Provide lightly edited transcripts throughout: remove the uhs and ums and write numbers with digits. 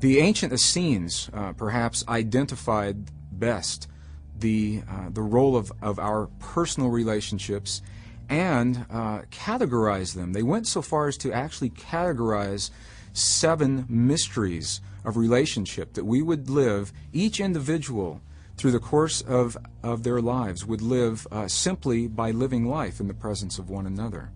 The ancient Essenes perhaps identified best the role of our personal relationships and categorized them. They went so far as to actually categorize 7 mysteries of relationship that we would live, each individual through the course of their lives would live simply by living life in the presence of one another.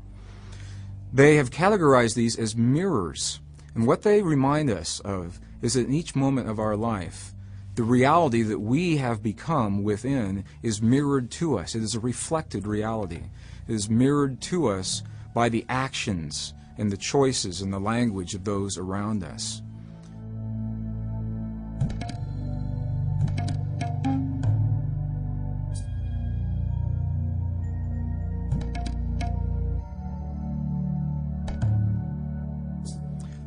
They have categorized these as mirrors, and what they remind us of is that in each moment of our life, the reality that we have become within is mirrored to us. It is a reflected reality. It is mirrored to us by the actions and the choices and the language of those around us.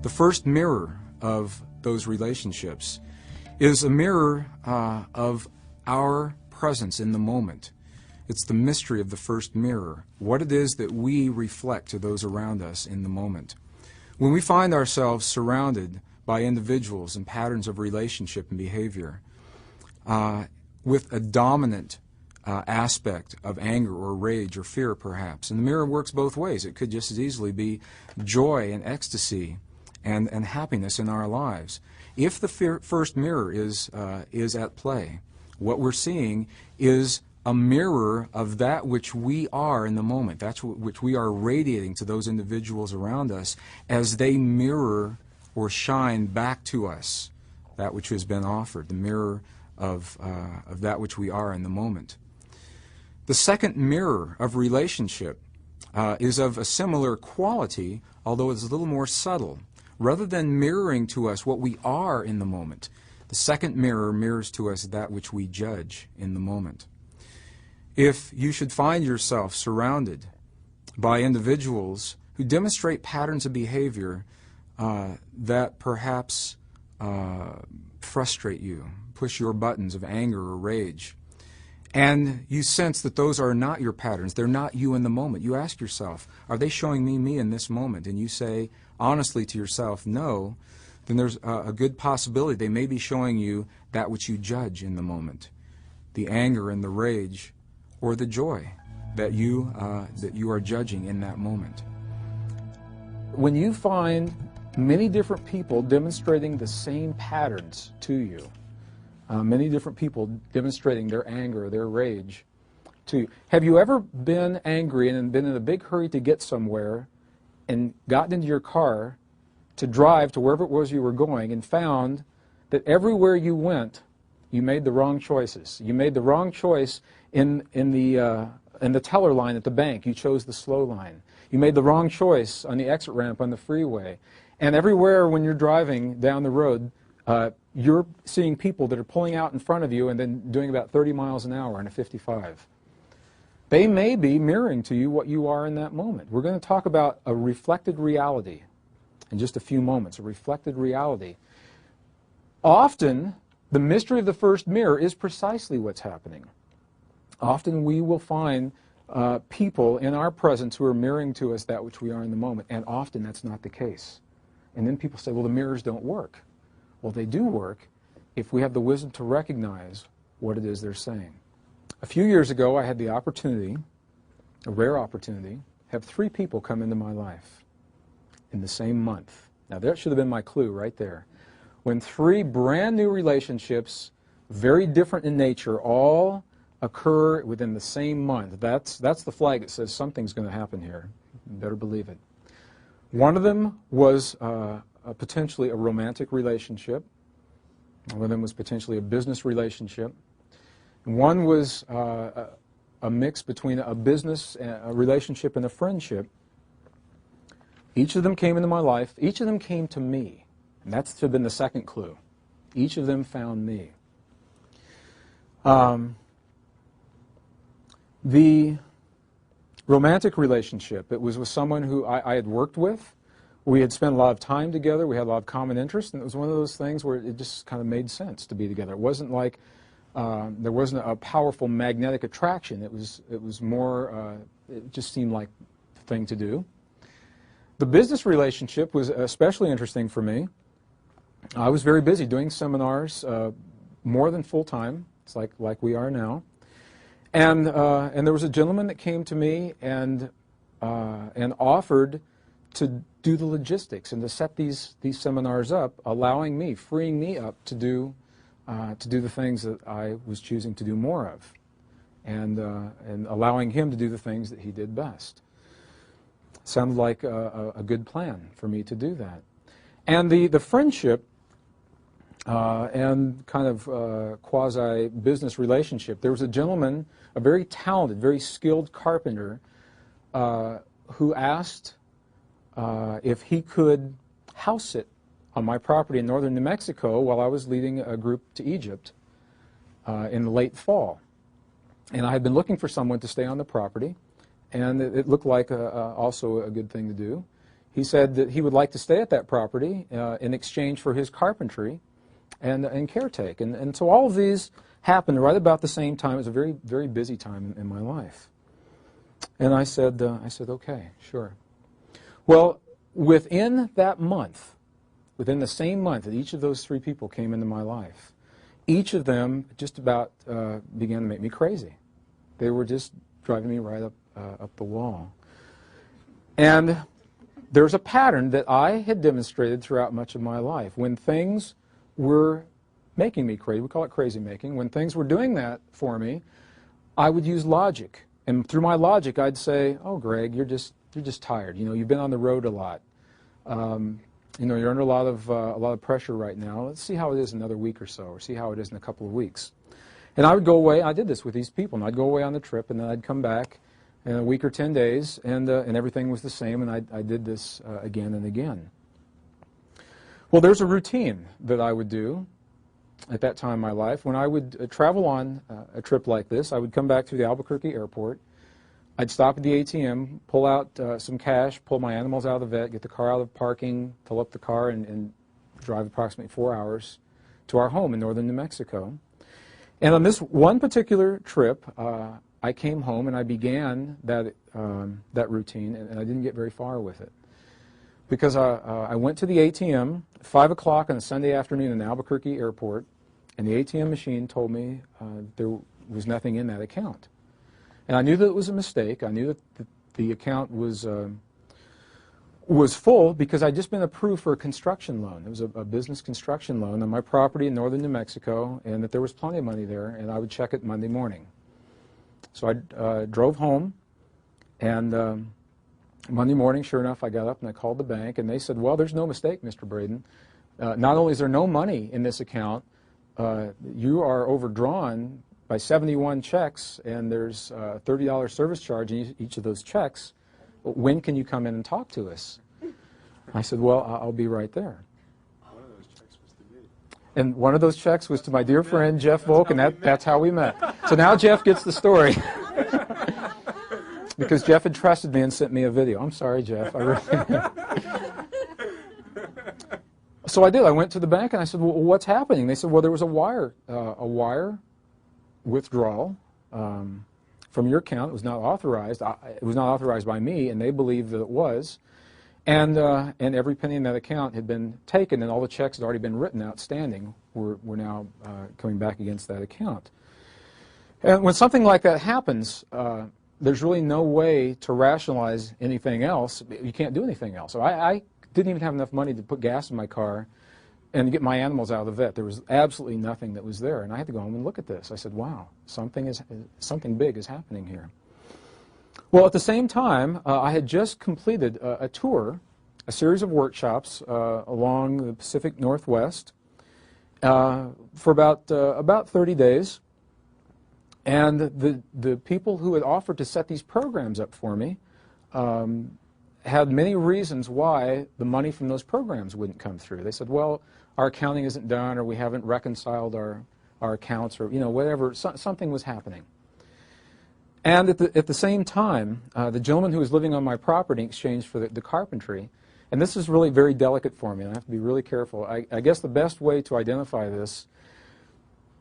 The first mirror of those relationships is a mirror of our presence in the moment. It's the mystery of the first mirror, what it is that we reflect to those around us in the moment. When we find ourselves surrounded by individuals and patterns of relationship and behavior with a dominant aspect of anger or rage or fear perhaps, and the mirror works both ways. It could just as easily be joy and ecstasy and happiness in our lives. If the first mirror is at play, what we're seeing is a mirror of that which we are in the moment, that's which we are radiating to those individuals around us as they mirror or shine back to us that which has been offered, the mirror of that which we are in the moment. The second mirror of relationship is of a similar quality, although it's a little more subtle. Rather than mirroring to us what we are in the moment, the second mirror mirrors to us that which we judge in the moment. If you should find yourself surrounded by individuals who demonstrate patterns of behavior that perhaps frustrate you, push your buttons of anger or rage, and you sense that those are not your patterns, they're not you in the moment, you ask yourself, are they showing me in this moment? And you say honestly to yourself, no, then there's a good possibility they may be showing you that which you judge in the moment, the anger and the rage or the joy that you are judging in that moment. When you find many different people demonstrating the same patterns to you, many different people demonstrating their anger or their rage to you, have you ever been angry and been in a big hurry to get somewhere and gotten into your car to drive to wherever it was you were going and found that everywhere you went, you made the wrong choices. You made the wrong choice in the teller line at the bank. You chose the slow line. You made the wrong choice on the exit ramp on the freeway. And everywhere when you're driving down the road, you're seeing people that are pulling out in front of you and then doing about 30 miles an hour on a 55. They may be mirroring to you what you are in that moment. We're going to talk about a reflected reality in just a few moments, a reflected reality. Often, the mystery of the first mirror is precisely what's happening. Often we will find people in our presence who are mirroring to us that which we are in the moment, and often that's not the case. And then people say, well, the mirrors don't work. Well, they do work if we have the wisdom to recognize what it is they're saying. A few years ago, I had the opportunity, a rare opportunity, have 3 people come into my life in the same month. Now, that should have been my clue right there. When 3 brand new relationships, very different in nature, all occur within the same month, that's the flag that says something's going to happen here. You better believe it. One of them was potentially a romantic relationship. One of them was potentially a business relationship. One was a mix between a business, a relationship, and a friendship. Each of them came into my life. Each of them came to me. And that's to have been the second clue. Each of them found me. The romantic relationship, it was with someone who I had worked with. We had spent a lot of time together. We had a lot of common interests. And it was one of those things where it just kind of made sense to be together. It wasn't like there wasn't a powerful magnetic attraction. It was more, it just seemed like the thing to do. The business relationship was especially interesting for me. I was very busy doing seminars, more than full-time. It's like we are now. And there was a gentleman that came to me and offered to do the logistics and to set these seminars up, allowing me, freeing me up to do the things that I was choosing to do more of, and allowing him to do the things that he did best. Sounded like a good plan for me to do that. And the friendship and kind of quasi-business relationship, there was a gentleman, a very talented, very skilled carpenter, who asked if he could house sit on my property in northern New Mexico while I was leading a group to Egypt in the late fall. And I had been looking for someone to stay on the property, and it looked like also a good thing to do. He said that he would like to stay at that property in exchange for his carpentry and caretake. And so all of these happened right about the same time. It was a very, very busy time in my life. And I said, okay, sure. Well, within that month, within the same month that each of those three people came into my life, each of them just about began to make me crazy. They were just driving me right up the wall. And there's a pattern that I had demonstrated throughout much of my life. When things were making me crazy, we call it crazy making, when things were doing that for me, I would use logic. And through my logic, I'd say, oh, Greg, you're just tired. You know, you've been on the road a lot. You know, you're under a lot of pressure right now. Let's see how it is in another week or so, or see how it is in a couple of weeks. And I would go away. I did this with these people, and I'd go away on the trip, and then I'd come back in a week or 10 days, and everything was the same, and I did this again and again. Well, there's a routine that I would do at that time in my life. When I would travel on a trip like this, I would come back through the Albuquerque airport. I'd stop at the ATM, pull out some cash, pull my animals out of the vet, get the car out of parking, fill up the car, and drive approximately 4 hours to our home in northern New Mexico. And on this one particular trip, I came home and I began that routine, and I didn't get very far with it. Because I went to the ATM at 5 o'clock on a Sunday afternoon in the Albuquerque airport, and the ATM machine told me there was nothing in that account. And I knew that it was a mistake. I knew that the account was full because I'd just been approved for a construction loan. It was a business construction loan on my property in northern New Mexico, and that there was plenty of money there, and I would check it Monday morning. So I drove home, and Monday morning, sure enough, I got up and I called the bank, and they said, well, there's no mistake, Mr. Brayden. Not only is there no money in this account, you are overdrawn by 71 checks, and there's a $30 service charge in each of those checks. When can you come in and talk to us? I said, well, I'll be right there. One of those checks was to me. And one of those checks was to my dear friend, Jeff Volk, and that's how we met. So now Jeff gets the story. Because Jeff had trusted me and sent me a video. I'm sorry, Jeff. I really So I did. I went to the bank and I said, well, what's happening? They said, well, there was a wire withdrawal from your account. It was not authorized. It was not authorized by me, and they believed that it was. And every penny in that account had been taken, and all the checks had already been written outstanding were now coming back against that account. And when something like that happens, there's really no way to rationalize anything else. You can't do anything else. So I didn't even have enough money to put gas in my car and to get my animals out of the vet. There was absolutely nothing that was there, and I had to go home and look at this. I said, wow, something big is happening here. Well, at the same time, I had just completed a tour, a series of workshops along the Pacific Northwest for about 30 days. And the people who had offered to set these programs up for me had many reasons why the money from those programs wouldn't come through. They said, well, our accounting isn't done, or we haven't reconciled our accounts, or whatever. Something was happening. And at the same time, the gentleman who was living on my property in exchange for the carpentry, and this is really very delicate for me, and I have to be really careful. I guess the best way to identify this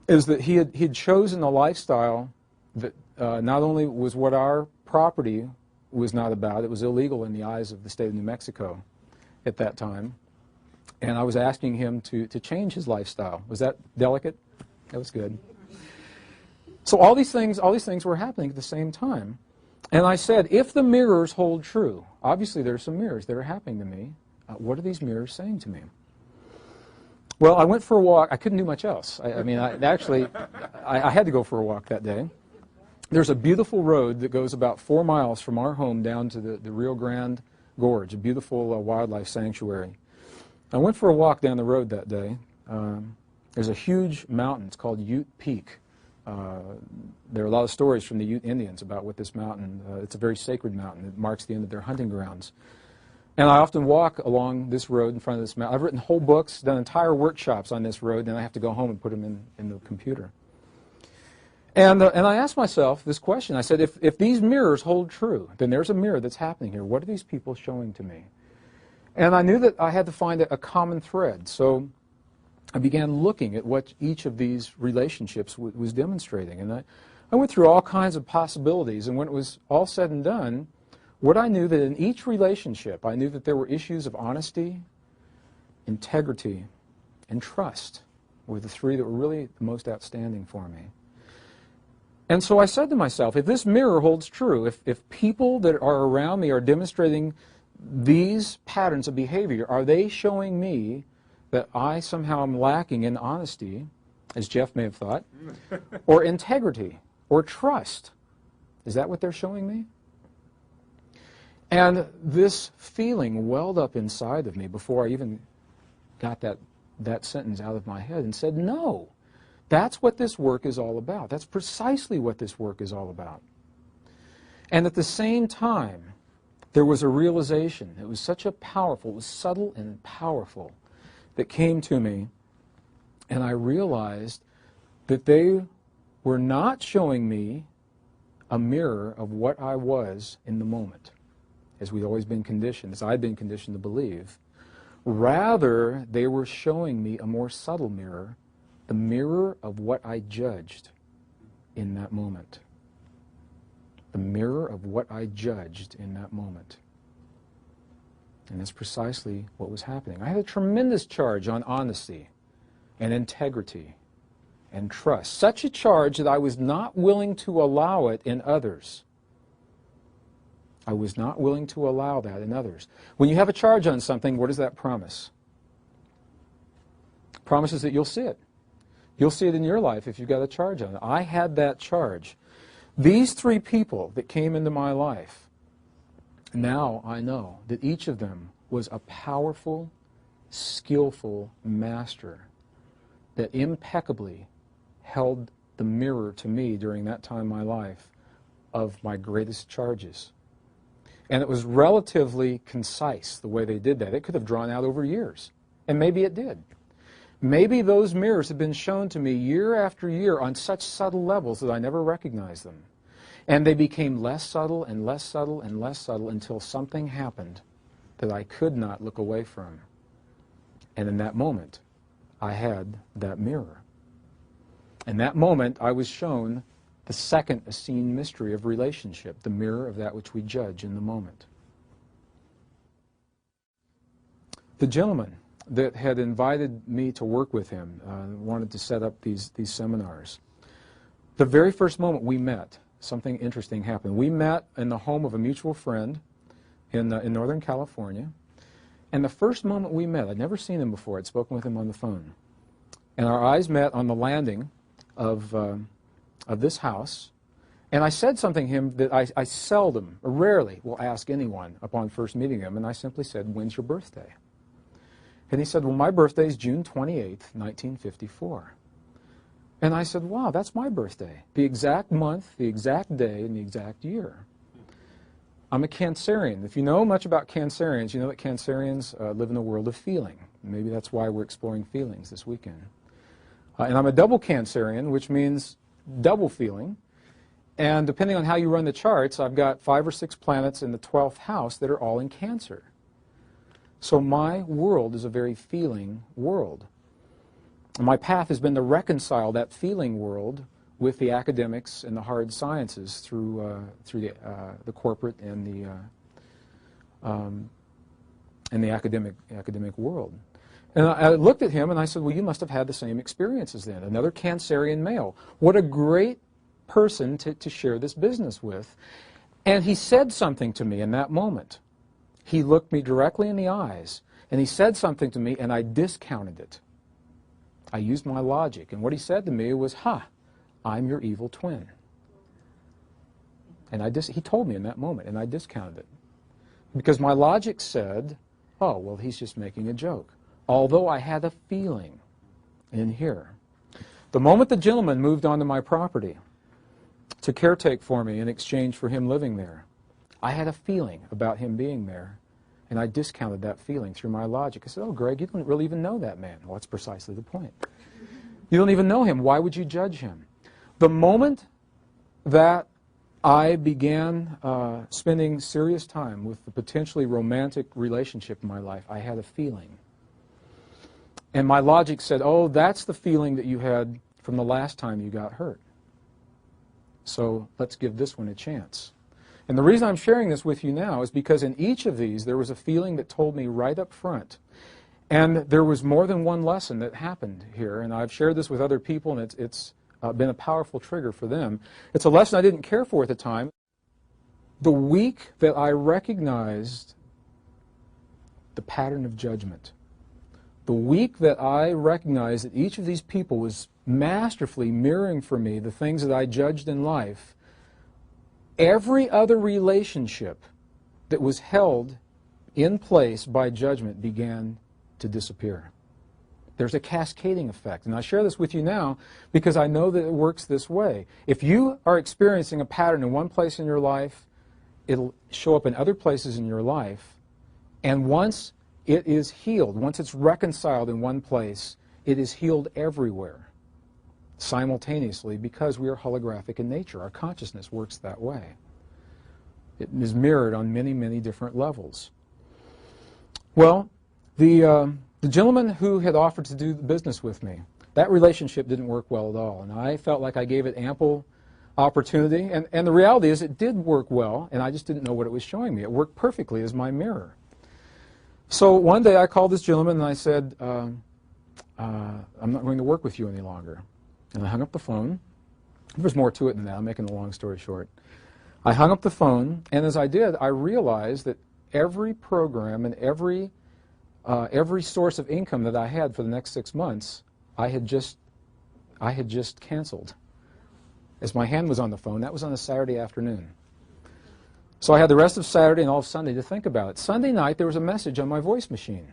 is that he had chosen a lifestyle that not only was what our property was not about, it was illegal in the eyes of the state of New Mexico at that time, And I was asking him to change his lifestyle. Was that delicate? That was good. So all these things were happening at the same time. And I said, if the mirrors hold true, obviously there are some mirrors that are happening to me. What are these mirrors saying to me? Well, I went for a walk. I couldn't do much else. I had to go for a walk that day. There's a beautiful road that goes about 4 miles from our home down to the Rio Grande Gorge, a beautiful wildlife sanctuary. I went for a walk down the road that day. There's a huge mountain. It's called Ute Peak. There are a lot of stories from the Ute Indians about what this mountain, it's a very sacred mountain. It marks the end of their hunting grounds. And I often walk along this road in front of this mountain. I've written whole books, done entire workshops on this road, and I have to go home and put them in the computer. And I asked myself this question. I said, if these mirrors hold true, then there's a mirror that's happening here. What are these people showing to me? And I knew that I had to find a common thread. So I began looking at what each of these relationships was demonstrating. And I went through all kinds of possibilities. And when it was all said and done, what I knew that in each relationship, I knew that there were issues of honesty, integrity, and trust were the three that were really the most outstanding for me. And so I said to myself, if this mirror holds true, if people that are around me are demonstrating these patterns of behavior, are they showing me that I somehow am lacking in honesty, as Jeff may have thought, or integrity, or trust? Is that what they're showing me? And this feeling welled up inside of me before I even got that sentence out of my head and said, no, that's what this work is all about. That's precisely what this work is all about. And at the same time, there was a realization. It was such a powerful, it was subtle and powerful, that came to me, and I realized that they were not showing me a mirror of what I was in the moment, as we'd always been conditioned, as I'd been conditioned to believe. Rather, they were showing me a more subtle mirror, the mirror of what I judged in that moment. The mirror of what I judged in that moment. And that's precisely what was happening. I had a tremendous charge on honesty and integrity and trust. Such a charge that I was not willing to allow it in others. I was not willing to allow that in others. When you have a charge on something, what does that promise? It promises that you'll see it. You'll see it in your life if you've got a charge on it. I had that charge. These three people that came into my life, now I know that each of them was a powerful, skillful master that impeccably held the mirror to me during that time in my life of my greatest charges. And it was relatively concise the way they did that. It could have drawn out over years, and maybe it did. Maybe those mirrors have been shown to me year after year on such subtle levels that I never recognized them. And they became less subtle and less subtle and less subtle until something happened that I could not look away from. And in that moment, I had that mirror. In that moment, I was shown the second Essene mystery of relationship, the mirror of that which we judge in the moment. The gentleman that had invited me to work with him, wanted to set up these seminars. The very first moment we met, something interesting happened. We met in the home of a mutual friend in Northern California, and the first moment we met, I'd never seen him before, I'd spoken with him on the phone, and our eyes met on the landing of this house, and I said something to him that I seldom, or rarely, will ask anyone upon first meeting him, and I simply said, "When's your birthday?" And he said, "Well, my birthday is June 28th, 1954. And I said, "Wow, that's my birthday. The exact month, the exact day, and the exact year." I'm a Cancerian. If you know much about Cancerians, you know that Cancerians live in a world of feeling. Maybe that's why we're exploring feelings this weekend. And I'm a double Cancerian, which means double feeling. And depending on how you run the charts, I've got 5 or 6 planets in the 12th house that are all in Cancer. So my world is a very feeling world. And my path has been to reconcile that feeling world with the academics and the hard sciences through the corporate and the academic world. And I looked at him and I said, well, you must have had the same experiences then. Another Cancerian male. What a great person to share this business with. And he said something to me in that moment. He looked me directly in the eyes and he said something to me and I discounted it. I used my logic. And what he said to me was, I'm your evil twin. And he told me in that moment, and I discounted it. Because my logic said, oh, well, he's just making a joke. Although I had a feeling in here. The moment the gentleman moved onto my property to caretake for me in exchange for him living there, I had a feeling about him being there, and I discounted that feeling through my logic. I said, oh, Greg, you don't really even know that man. Well, that's precisely the point. You don't even know him. Why would you judge him? The moment that I began spending serious time with the potentially romantic relationship in my life, I had a feeling. And my logic said, oh, that's the feeling that you had from the last time you got hurt. So let's give this one a chance. And the reason I'm sharing this with you now is because in each of these there was a feeling that told me right up front. And there was more than one lesson that happened here. And I've shared this with other people, and it's been a powerful trigger for them. It's a lesson I didn't care for at the time. The week that I recognized the pattern of judgment, the week that I recognized that each of these people was masterfully mirroring for me the things that I judged in life, every other relationship that was held in place by judgment began to disappear. There's a cascading effect. And I share this with you now because I know that it works this way. If you are experiencing a pattern in one place in your life, it'll show up in other places in your life. And once it is healed, once it's reconciled in one place, it is healed everywhere simultaneously because we are holographic in nature. Our consciousness works that way. It is mirrored on many, many different levels. Well, the gentleman who had offered to do the business with me, that relationship didn't work well at all. And I felt like I gave it ample opportunity. And the reality is it did work well, and I just didn't know what it was showing me. It worked perfectly as my mirror. So one day I called this gentleman and I said, I'm not going to work with you any longer. And I hung up the phone. There's more to it than that. I'm making a long story short. I hung up the phone, and as I did, I realized that every program and every source of income that I had for the next 6 months, I had just canceled. As my hand was on the phone, that was on a Saturday afternoon. So I had the rest of Saturday and all of Sunday to think about it. Sunday night, there was a message on my voice machine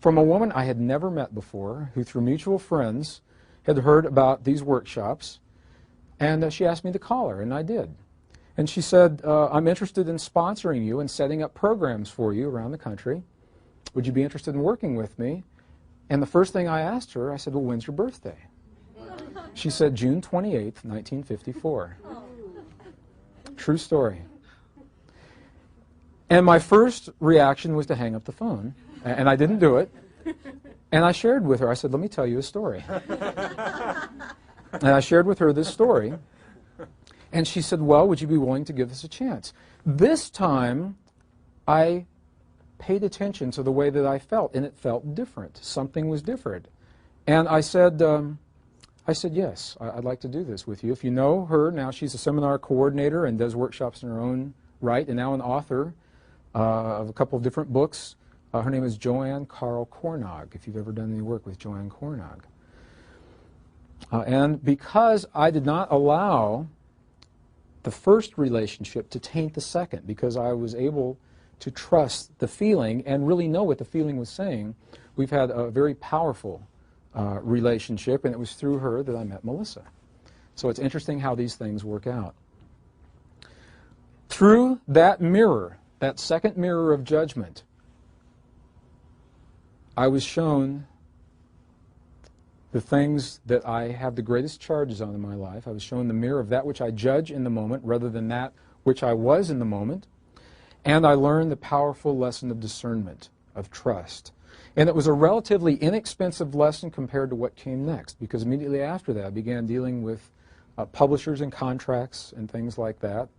from a woman I had never met before, who through mutual friends had heard about these workshops, and she asked me to call her, and I did. And she said, I'm interested in sponsoring you and setting up programs for you around the country. Would you be interested in working with me? And the first thing I asked her, I said, well, when's your birthday? She said, June 28th, 1954. True story. And my first reaction was to hang up the phone, and I didn't do it. And I shared with her, I said, let me tell you a story. And I shared with her this story, and she said, well, would you be willing to give this a chance? This time, I paid attention to the way that I felt, and it felt different. Something was different. And I said, yes, I'd like to do this with you. If you know her, now she's a seminar coordinator and does workshops in her own right, and now an author of a couple of different books. Her name is Joanne Carl Cornog, if you've ever done any work with Joanne Cornog. And because I did not allow the first relationship to taint the second, because I was able to trust the feeling and really know what the feeling was saying, we've had a very powerful relationship, and it was through her that I met Melissa. So it's interesting how these things work out. Through that mirror, that second mirror of judgment, I was shown the things that I have the greatest charges on in my life. I was shown the mirror of that which I judge in the moment rather than that which I was in the moment. And I learned the powerful lesson of discernment, of trust. And it was a relatively inexpensive lesson compared to what came next, because immediately after that I began dealing with publishers and contracts and things like that.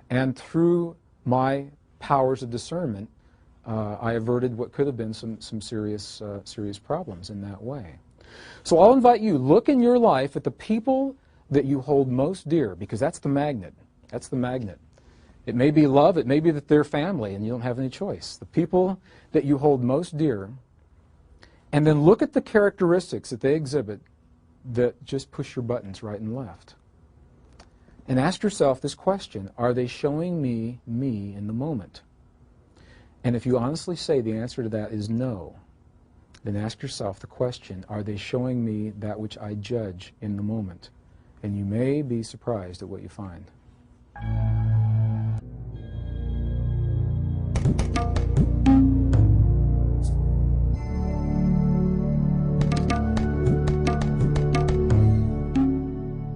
And through my powers of discernment, I averted what could have been some serious problems in that way. So I'll invite you, look in your life at the people that you hold most dear, because that's the magnet. That's the magnet. It may be love, it may be that they're family and you don't have any choice. The people that you hold most dear, and then look at the characteristics that they exhibit that just push your buttons right and left. And ask yourself this question: are they showing me in the moment? And if you honestly say the answer to that is no, then ask yourself the question: are they showing me that which I judge in the moment? And you may be surprised at what you find.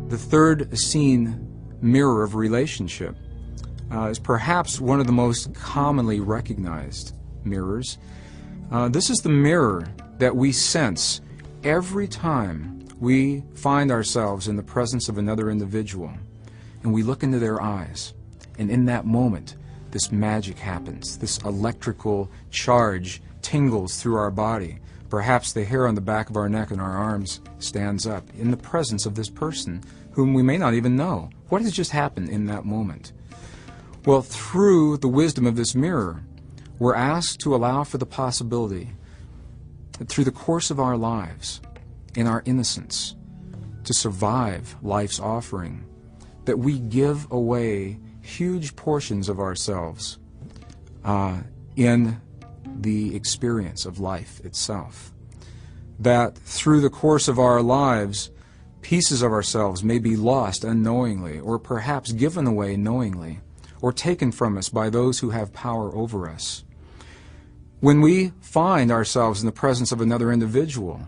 The third seen mirror of relationship is perhaps one of the most commonly recognized mirrors. This is the mirror that we sense every time we find ourselves in the presence of another individual and we look into their eyes. And in that moment, this magic happens. This electrical charge tingles through our body. Perhaps the hair on the back of our neck and our arms stands up in the presence of this person whom we may not even know. What has just happened in that moment? Well, through the wisdom of this mirror, we're asked to allow for the possibility that through the course of our lives, in our innocence, to survive life's offering, that we give away huge portions of ourselves in the experience of life itself. That through the course of our lives, pieces of ourselves may be lost unknowingly, or perhaps given away knowingly, or taken from us by those who have power over us. When we find ourselves in the presence of another individual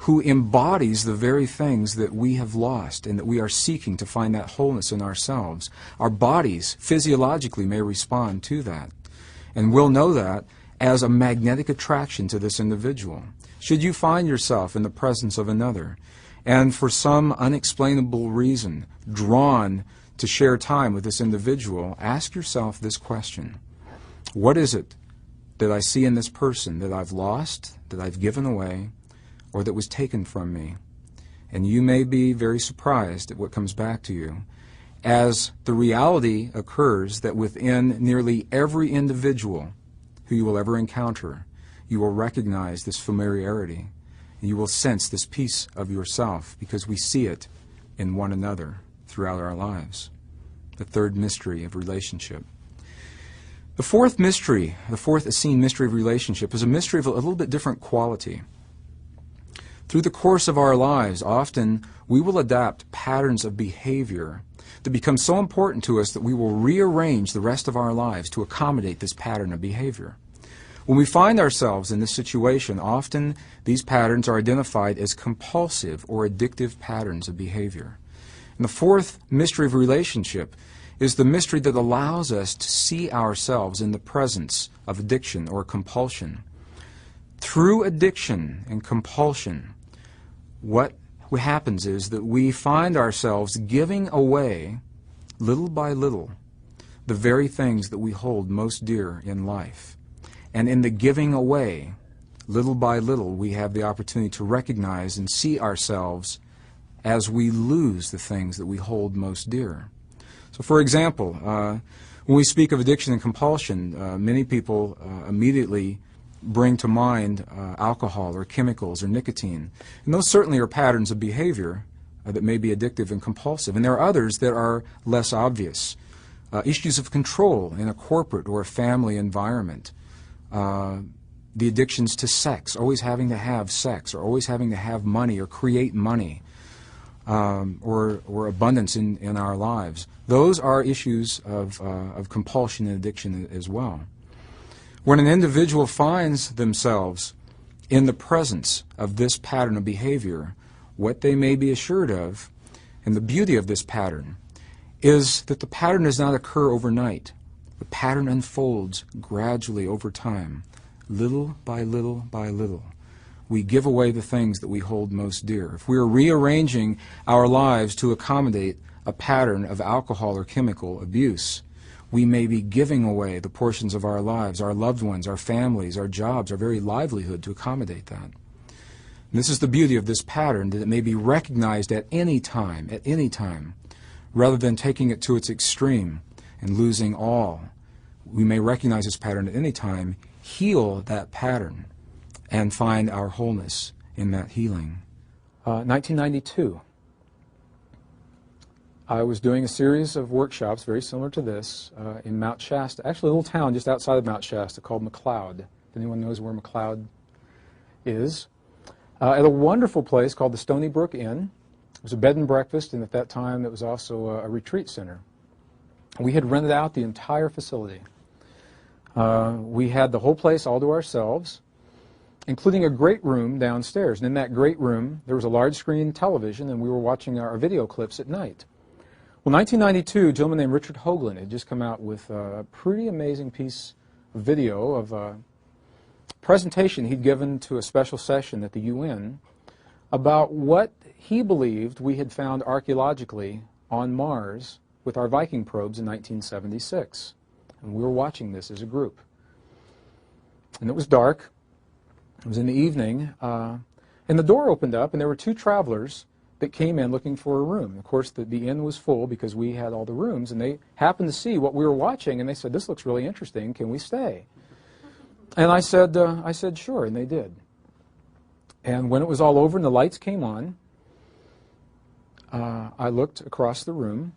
who embodies the very things that we have lost and that we are seeking to find that wholeness in ourselves, our bodies physiologically may respond to that. And we'll know that as a magnetic attraction to this individual. Should you find yourself in the presence of another, and for some unexplainable reason drawn to share time with this individual, ask yourself this question: what is it that I see in this person that I've lost, that I've given away, or that was taken from me? And you may be very surprised at what comes back to you, as the reality occurs that within nearly every individual who you will ever encounter, you will recognize this familiarity, and you will sense this piece of yourself, because we see it in one another throughout our lives. The third mystery of relationship. The fourth mystery, the fourth seen mystery of relationship, is a mystery of a little bit different quality. Through the course of our lives, often we will adapt patterns of behavior that become so important to us that we will rearrange the rest of our lives to accommodate this pattern of behavior. When we find ourselves in this situation, often these patterns are identified as compulsive or addictive patterns of behavior. And the fourth mystery of relationship is the mystery that allows us to see ourselves in the presence of addiction or compulsion. Through addiction and compulsion, what happens is that we find ourselves giving away, little by little, the very things that we hold most dear in life. And in the giving away, little by little, we have the opportunity to recognize and see ourselves as we lose the things that we hold most dear. So, for example, when we speak of addiction and compulsion, many people immediately bring to mind alcohol or chemicals or nicotine. And those certainly are patterns of behavior that may be addictive and compulsive. And there are others that are less obvious. Issues of control in a corporate or a family environment. The addictions to sex, always having to have sex, or always having to have money or create money, or abundance in our lives. Those are issues of compulsion and addiction as well. When an individual finds themselves in the presence of this pattern of behavior, what they may be assured of, and the beauty of this pattern, is that the pattern does not occur overnight. The pattern unfolds gradually over time, little by little by little. We give away the things that we hold most dear. If we are rearranging our lives to accommodate a pattern of alcohol or chemical abuse, we may be giving away the portions of our lives, our loved ones, our families, our jobs, our very livelihood to accommodate that. And this is the beauty of this pattern, that it may be recognized at any time, rather than taking it to its extreme and losing all. We may recognize this pattern at any time, heal that pattern, and find our wholeness in that healing. 1992. I was doing a series of workshops very similar to this in Mount Shasta, actually a little town just outside of Mount Shasta called McLeod. If anyone knows where McLeod is. At a wonderful place called the Stony Brook Inn. It was a bed and breakfast, and at that time it was also a retreat center. We had rented out the entire facility. We had the whole place all to ourselves, including a great room downstairs. And in that great room, there was a large screen television, and we were watching our video clips at night. Well, 1992, a gentleman named Richard Hoagland had just come out with a pretty amazing piece of video of a presentation he'd given to a special session at the UN about what he believed we had found archaeologically on Mars with our Viking probes in 1976. And we were watching this as a group. And it was dark. It was in the evening. And the door opened up, and there were two travelers that came in looking for a room. Of course, the inn was full because we had all the rooms, and they happened to see what we were watching, and they said, "This looks really interesting. Can we stay?" And I said, "Sure," and they did. And when it was all over and the lights came on, I looked across the room,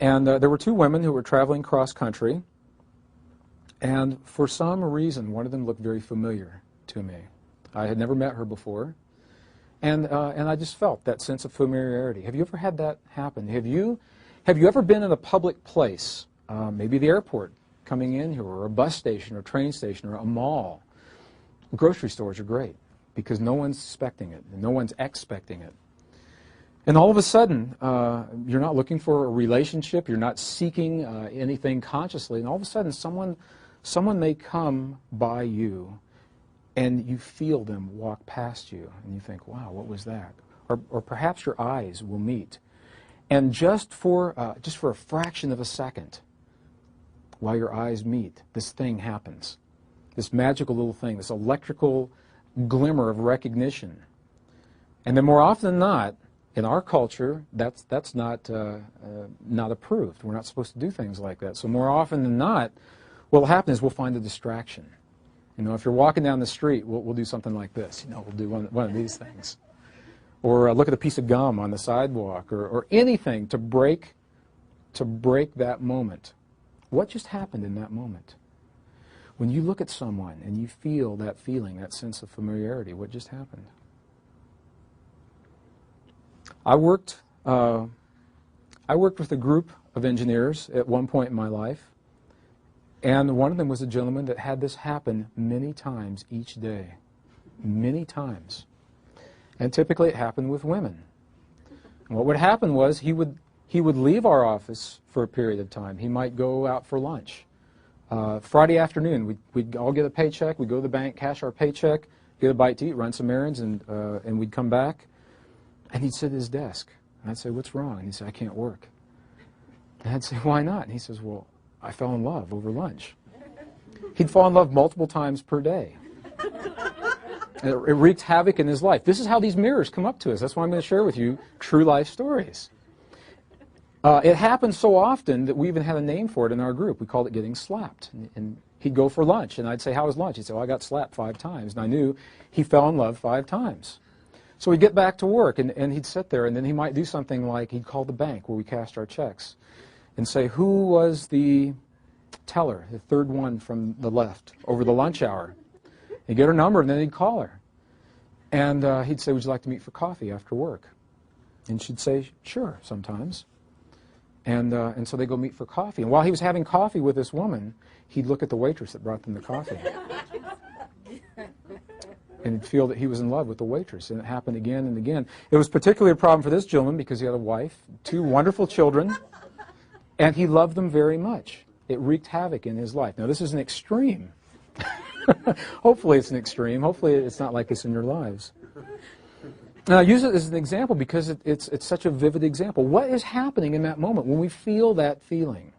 and there were two women who were traveling cross-country, and for some reason, one of them looked very familiar to me. I had never met her before. And I just felt that sense of familiarity. Have you ever had that happen? Have you ever been in a public place, maybe the airport coming in here, or a bus station, or a train station, or a mall? Grocery stores are great because no one's suspecting it, and no one's expecting it. And all of a sudden, you're not looking for a relationship, you're not seeking anything consciously, and all of a sudden someone may come by you, and you feel them walk past you, and you think, "Wow, what was that?" Or perhaps your eyes will meet, and just for a fraction of a second, while your eyes meet, this thing happens, this magical little thing, this electrical glimmer of recognition. And then more often than not, in our culture, that's not approved. We're not supposed to do things like that. So more often than not, what will happen is we'll find a distraction. You know, if you're walking down the street, we'll do something like this. You know, we'll do one of these things. Or look at a piece of gum on the sidewalk, or anything to break that moment. What just happened in that moment? When you look at someone and you feel that feeling, that sense of familiarity, what just happened? I worked with a group of engineers at one point in my life. And one of them was a gentleman that had this happen many times each day. Many times. And typically it happened with women. And what would happen was he would leave our office for a period of time. He might go out for lunch. Friday afternoon, we'd all get a paycheck. We'd go to the bank, cash our paycheck, get a bite to eat, run some errands, and we'd come back. And he'd sit at his desk. And I'd say, "What's wrong?" And he'd say, "I can't work." And I'd say, "Why not?" And he says, "Well, I fell in love over lunch." He'd fall in love multiple times per day. It wreaked havoc in his life. This is how these mirrors come up to us. That's why I'm going to share with you true life stories. It happens so often that we even had a name for it in our group. We called it getting slapped. And he'd go for lunch, and I'd say, "How was lunch?" He'd say, "Well, I got slapped 5 times. And I knew he fell in love 5 times. So we'd get back to work, and he'd sit there, and then he might do something like he'd call the bank where we cashed our checks and say, "Who was the teller, the third one from the left, over the lunch hour?" He'd get her number, and then he'd call her. And he'd say, "Would you like to meet for coffee after work?" And she'd say, "Sure," sometimes. And so they go meet for coffee. And while he was having coffee with this woman, he'd look at the waitress that brought them the coffee. And he'd feel that he was in love with the waitress. And it happened again and again. It was particularly a problem for this gentleman because he had a wife, 2 wonderful children, and he loved them very much. It wreaked havoc in his life. Now, this is an extreme. Hopefully it's an extreme. Hopefully it's not like this in your lives. And I use it as an example because it's such a vivid example. What is happening in that moment when we feel that feeling?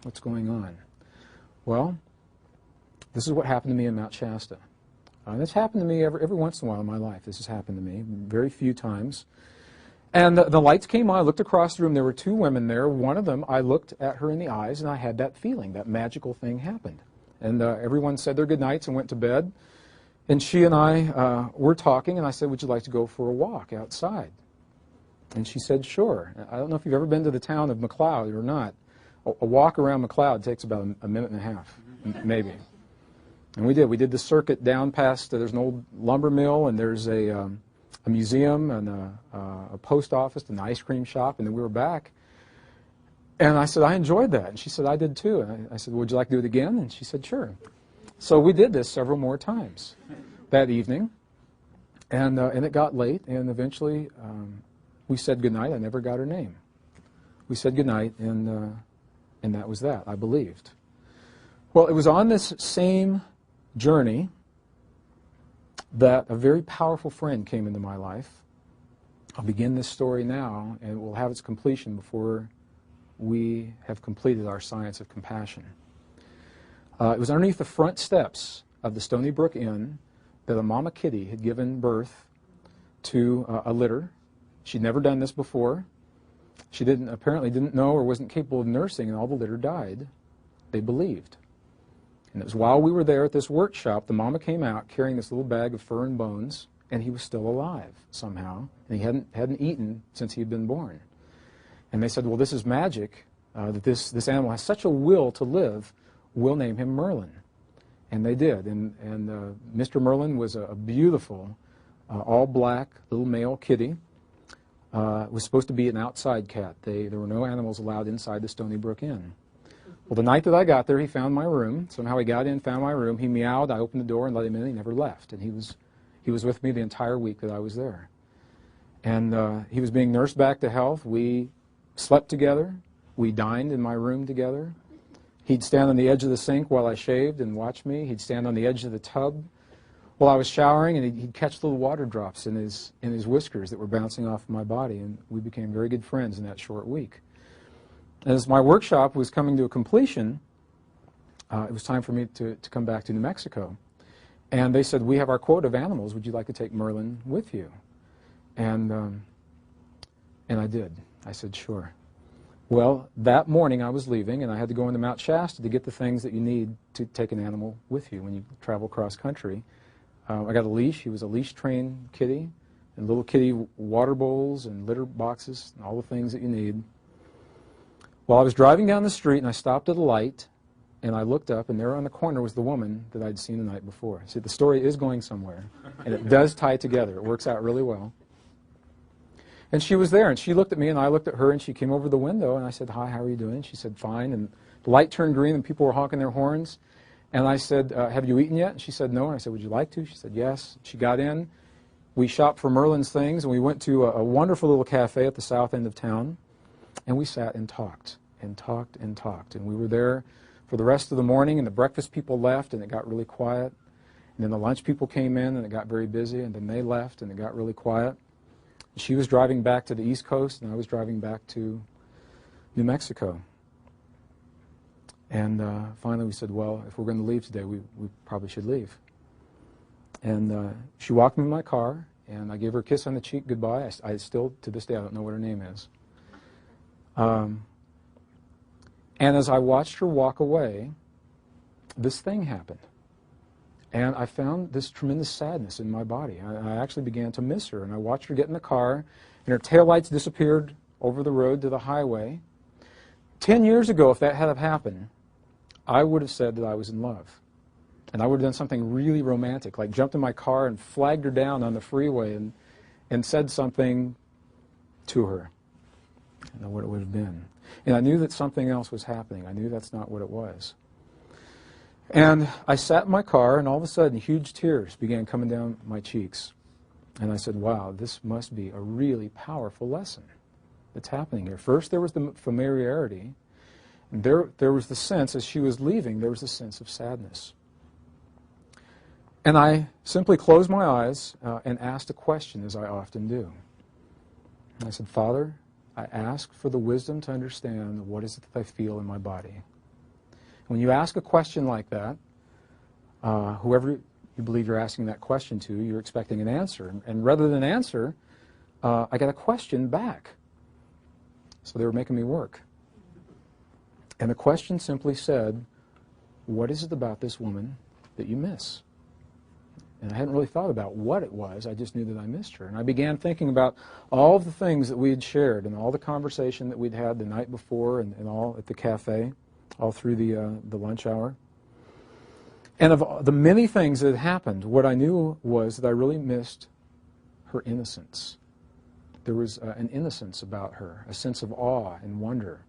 What's going on? Well, this is what happened to me in Mount Shasta. And it's happened to me every once in a while in my life. This has happened to me very few times. And the lights came on. I looked across the room. There were two women there. One of them, I looked at her in the eyes, and I had that feeling. That magical thing happened. And everyone said their good nights and went to bed. And she and I were talking, and I said, would you like to go for a walk outside? And she said, sure. I don't know if you've ever been to the town of McLeod or not. A walk around McLeod takes about a minute and a half, maybe. And we did. We did the circuit down past, there's an old lumber mill, and there's a museum, and a post office, and an ice cream shop, and then we were back. And I said, I enjoyed that. And she said, I did too. And I said, would you like to do it again? And she said, sure. So we did this several more times that evening. And it got late, and eventually we said goodnight. I never got her name. We said goodnight, and that was that, I believed. Well, it was on this same journey that a very powerful friend came into my life. I'll begin this story now, and it will have its completion before we have completed our science of compassion. It was underneath the front steps of the Stony Brook Inn that a mama kitty had given birth to a litter. She'd never done this before. She apparently didn't know or wasn't capable of nursing, and all the litter died. They believed. And it was while we were there at this workshop, the mama came out carrying this little bag of fur and bones, and he was still alive somehow, and he hadn't eaten since he had been born. And they said, well, this is magic, that this animal has such a will to live, we'll name him Merlin. And they did. And Mr. Merlin was a beautiful, all-black little male kitty. It was supposed to be an outside cat. There were no animals allowed inside the Stony Brook Inn. Well, the night that I got there, he found my room. Somehow he got in, found my room. He meowed. I opened the door and let him in. He never left. And he was with me the entire week that I was there. And he was being nursed back to health. We slept together. We dined in my room together. He'd stand on the edge of the sink while I shaved and watch me. He'd stand on the edge of the tub while I was showering, and he'd catch little water drops in his whiskers that were bouncing off my body. And we became very good friends in that short week. As my workshop was coming to a completion, it was time for me to come back to New Mexico. And they said, we have our quota of animals. Would you like to take Merlin with you? And I did. I said, sure. Well, that morning I was leaving, and I had to go into Mount Shasta to get the things that you need to take an animal with you when you travel cross-country. I got a leash. He was a leash-trained kitty, and little kitty water bowls and litter boxes and all the things that you need. Well, I was driving down the street, and I stopped at a light, and I looked up, and there on the corner was the woman that I'd seen the night before. See, the story is going somewhere, and it does tie together. It works out really well. And she was there, and she looked at me, and I looked at her, and she came over the window, and I said, hi, how are you doing? She said, fine. And the light turned green, and people were honking their horns. And I said, have you eaten yet? And she said, no. And I said, would you like to? She said, yes. She got in. We shopped for Merlin's things, and we went to a wonderful little cafe at the south end of town. And we sat and talked and talked and talked. And we were there for the rest of the morning, and the breakfast people left, and it got really quiet. And then the lunch people came in, and it got very busy, and then they left, and it got really quiet. And she was driving back to the East Coast, and I was driving back to New Mexico. And finally we said, well, if we're going to leave today, we probably should leave. And she walked me in my car, and I gave her a kiss on the cheek, goodbye. I still, to this day, I don't know what her name is. And as I watched her walk away, this thing happened. And I found this tremendous sadness in my body. I actually began to miss her. And I watched her get in the car, and her taillights disappeared over the road to the highway. 10 years ago, if that had happened, I would have said that I was in love. And I would have done something really romantic, like jumped in my car and flagged her down on the freeway and said something to her. I don't know what it would have been. And I knew that something else was happening. I knew that's not what it was. And I sat in my car, and all of a sudden, huge tears began coming down my cheeks. And I said, wow, this must be a really powerful lesson that's happening here. First, there was the familiarity. And there was the sense, as she was leaving, there was a sense of sadness. And I simply closed my eyes and asked a question, as I often do. And I said, Father, I ask for the wisdom to understand what is it that I feel in my body. When you ask a question like that, whoever you believe you're asking that question to, you're expecting an answer. And rather than an answer, I got a question back. So they were making me work. And the question simply said, what is it about this woman that you miss? And I hadn't really thought about what it was. I just knew that I missed her. And I began thinking about all of the things that we had shared and all the conversation that we'd had the night before and all at the cafe, all through the lunch hour. And of the many things that had happened, what I knew was that I really missed her innocence. There was an innocence about her, a sense of awe and wonder.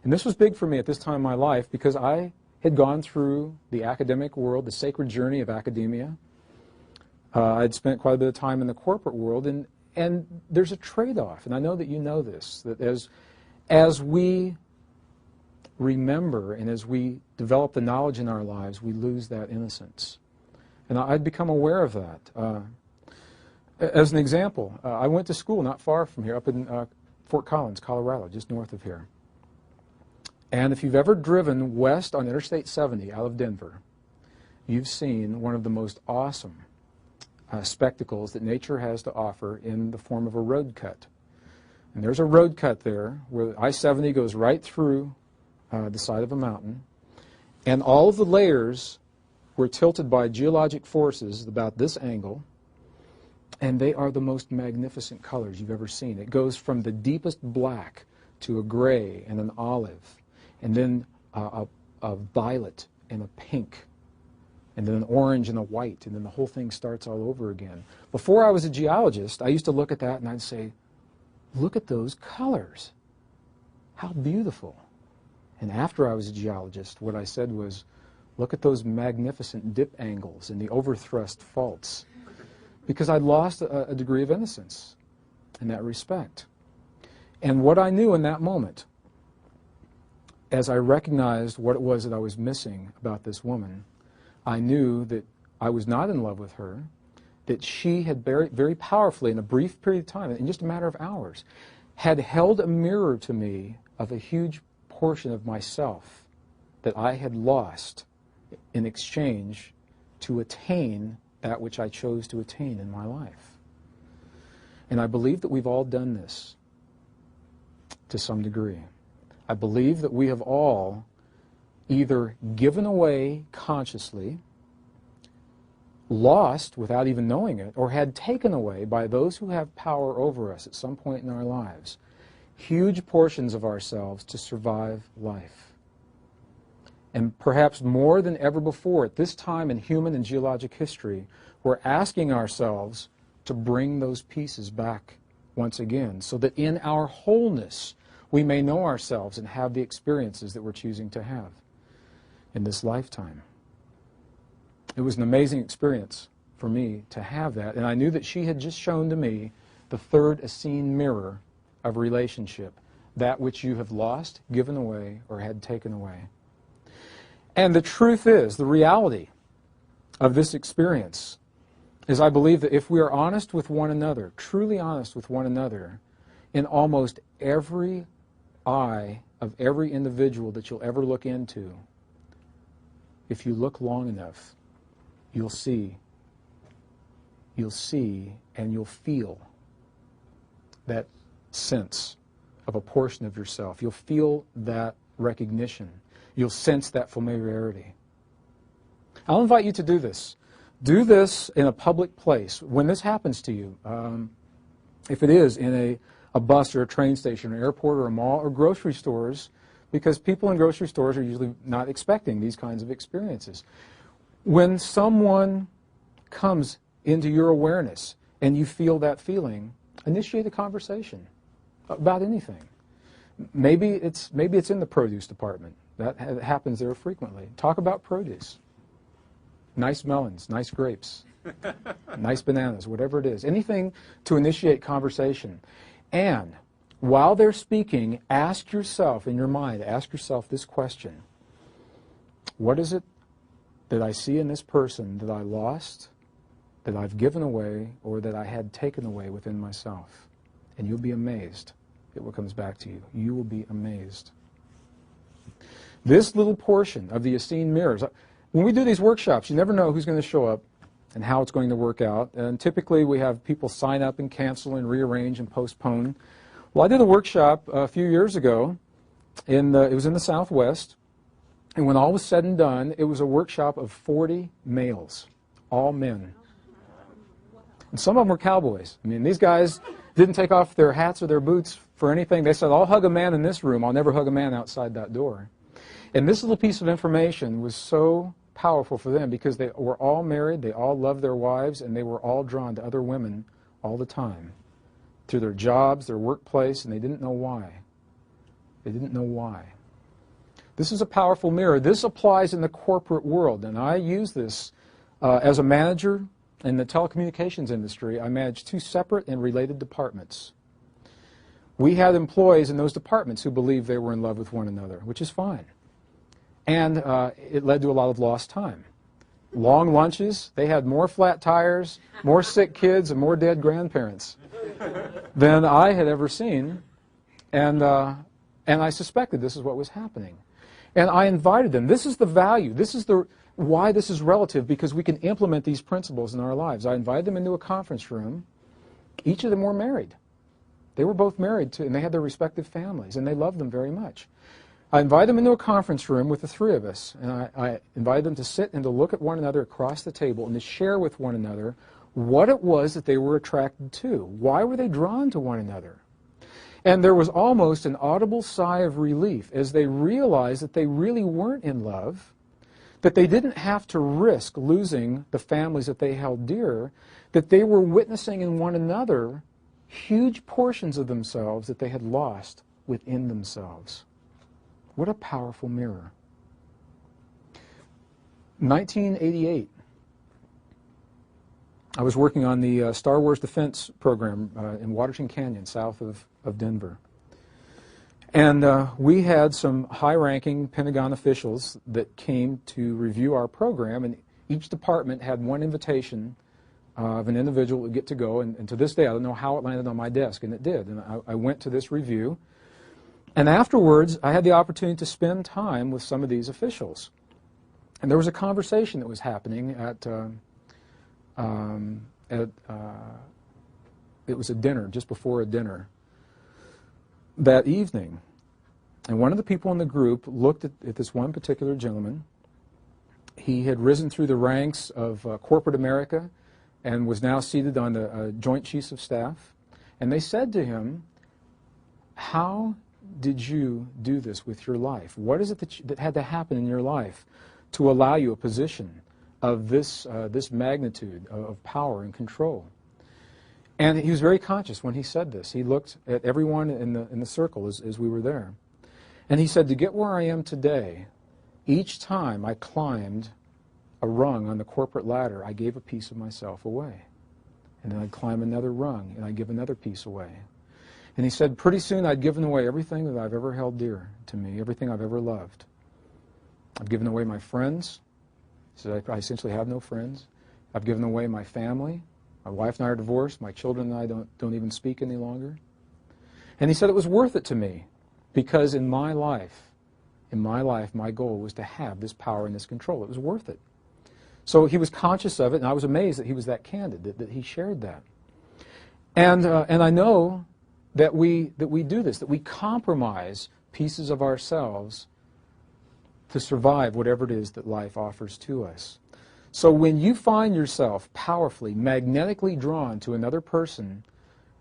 And this was big for me at this time in my life because I had gone through the academic world, the sacred journey of academia. I'd spent quite a bit of time in the corporate world, and there's a trade-off, and I know that you know this, that as we remember and as we develop the knowledge in our lives, we lose that innocence. And I'd become aware of that. As an example, I went to school not far from here, up in Fort Collins, Colorado, just north of here. And if you've ever driven west on Interstate 70 out of Denver, you've seen one of the most awesome spectacles that nature has to offer in the form of a road cut. And there's a road cut there where I-70 goes right through the side of a mountain, and all of the layers were tilted by geologic forces about this angle, and they are the most magnificent colors you've ever seen. It goes from the deepest black to a gray and an olive, and then a violet and a pink, and then an orange and a white, and then the whole thing starts all over again. Before I was a geologist, I used to look at that and I'd say, look at those colors. How beautiful. And after I was a geologist, what I said was, look at those magnificent dip angles and the overthrust faults. Because I'd lost a degree of innocence in that respect. And what I knew in that moment, as I recognized what it was that I was missing about this woman, I knew that I was not in love with her, that she had very, very powerfully, in a brief period of time, in just a matter of hours, had held a mirror to me of a huge portion of myself that I had lost in exchange to attain that which I chose to attain in my life. And I believe that we've all done this to some degree. I believe that we have all either given away consciously, lost without even knowing it, or had taken away by those who have power over us at some point in our lives huge portions of ourselves to survive life. And perhaps more than ever before, at this time in human and geologic history, we're asking ourselves to bring those pieces back once again, so that in our wholeness we may know ourselves and have the experiences that we're choosing to have in this lifetime. It was an amazing experience for me to have that, and I knew that she had just shown to me the third Essene mirror of relationship, that which you have lost, given away, or had taken away. And the truth is, the reality of this experience is, I believe that if we are honest with one another, truly honest with one another, in almost every eye of every individual that you'll ever look into, if you look long enough, you'll see and you'll feel that sense of a portion of yourself. You'll feel that recognition. You'll sense that familiarity. I'll invite you to do this. Do this in a public place. When this happens to you, if it is in a bus or a train station or airport or a mall or grocery stores, because people in grocery stores are usually not expecting these kinds of experiences. When someone comes into your awareness and you feel that feeling, initiate a conversation about anything. Maybe it's in the produce department. That happens there frequently. Talk about produce. Nice melons, nice grapes, nice bananas, whatever it is. Anything to initiate conversation. And while they're speaking, ask yourself in your mind, ask yourself this question. What is it that I see in this person that I lost, that I've given away, or that I had taken away within myself? And you'll be amazed at what comes back to you. You will be amazed. This little portion of the Essene mirrors. When we do these workshops, you never know who's going to show up and how it's going to work out. And typically we have people sign up and cancel and rearrange and postpone. Well, I did a workshop a few years ago. It was in the Southwest. And when all was said and done, it was a workshop of 40 males, all men. And some of them were cowboys. I mean, these guys didn't take off their hats or their boots for anything. They said, I'll hug a man in this room. I'll never hug a man outside that door. And this little piece of information was so powerful for them because they were all married, they all loved their wives, and they were all drawn to other women all the time through their jobs, their workplace, and they didn't know why. They didn't know why. This is a powerful mirror. This applies in the corporate world, and I use this as a manager in the telecommunications industry. I managed 2 separate and related departments. We had employees in those departments who believed they were in love with one another, which is fine. And it led to a lot of lost time. Long lunches. They had more flat tires, more sick kids, and more dead grandparents than I had ever seen. And I suspected this is what was happening. And I invited them. This is the value. This is why this is relative, because we can implement these principles in our lives. I invited them into a conference room. Each of them were married. They were both married, too, and they had their respective families, and they loved them very much. I invited them into a conference room with the 3 of us, and I invited them to sit and to look at one another across the table and to share with one another what it was that they were attracted to. Why were they drawn to one another? And there was almost an audible sigh of relief as they realized that they really weren't in love, that they didn't have to risk losing the families that they held dear, that they were witnessing in one another huge portions of themselves that they had lost within themselves. What a powerful mirror. 1988. I was working on the Star Wars defense program in Waterton Canyon, south of Denver. And we had some high-ranking Pentagon officials that came to review our program, and each department had one invitation of an individual that would get to go, and to this day I don't know how it landed on my desk, and it did. And I went to this review, and afterwards I had the opportunity to spend time with some of these officials. And there was a conversation that was happening it was a dinner, just before a dinner that evening. And one of the people in the group looked at this one particular gentleman. He had risen through the ranks of corporate America and was now seated on the Joint Chiefs of Staff. And they said to him, how did you do this with your life? What is it that had to happen in your life to allow you a position of this magnitude of power and control? And he was very conscious when he said this. He looked at everyone in the circle as we were there. And he said, to get where I am today, each time I climbed a rung on the corporate ladder, I gave a piece of myself away. And then I'd climb another rung, and I'd give another piece away. And he said, pretty soon I'd given away everything that I've ever held dear to me, everything I've ever loved. I've given away my friends. He said, I essentially have no friends. I've given away my family. My wife and I are divorced. My children and I don't even speak any longer. And he said it was worth it to me because in my life, my goal was to have this power and this control. It was worth it. So he was conscious of it, and I was amazed that he was that candid, that he shared that. And I know that we do this, that we compromise pieces of ourselves to survive whatever it is that life offers to us. So when you find yourself powerfully, magnetically drawn to another person,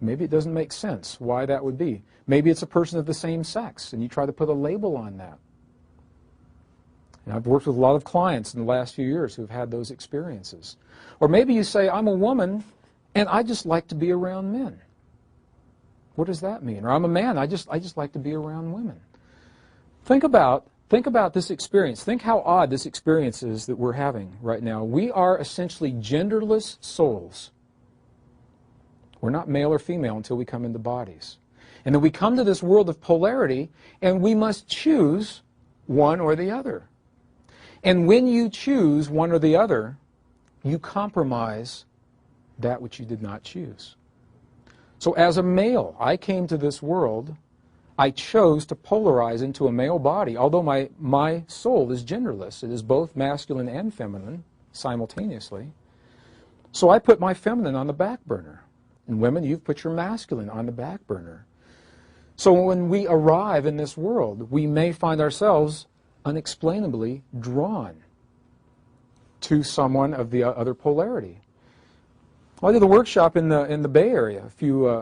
maybe it doesn't make sense why that would be. Maybe it's a person of the same sex, and you try to put a label on that. And I've worked with a lot of clients in the last few years who have had those experiences. Or maybe you say, I'm a woman, and I just like to be around men. What does that mean? Or I'm a man, I just like to be around women. Think about this experience. Think how odd this experience is that we're having right now. We are essentially genderless souls. We're not male or female until we come into bodies. And then we come to this world of polarity, and we must choose one or the other. And when you choose one or the other, you compromise that which you did not choose. So as a male, I came to this world I chose to polarize into a male body, although my soul is genderless. It is both masculine and feminine simultaneously. So I put my feminine on the back burner. And women, you've put your masculine on the back burner. So when we arrive in this world, we may find ourselves unexplainably drawn to someone of the other polarity. Well, I did a workshop in the Bay Area a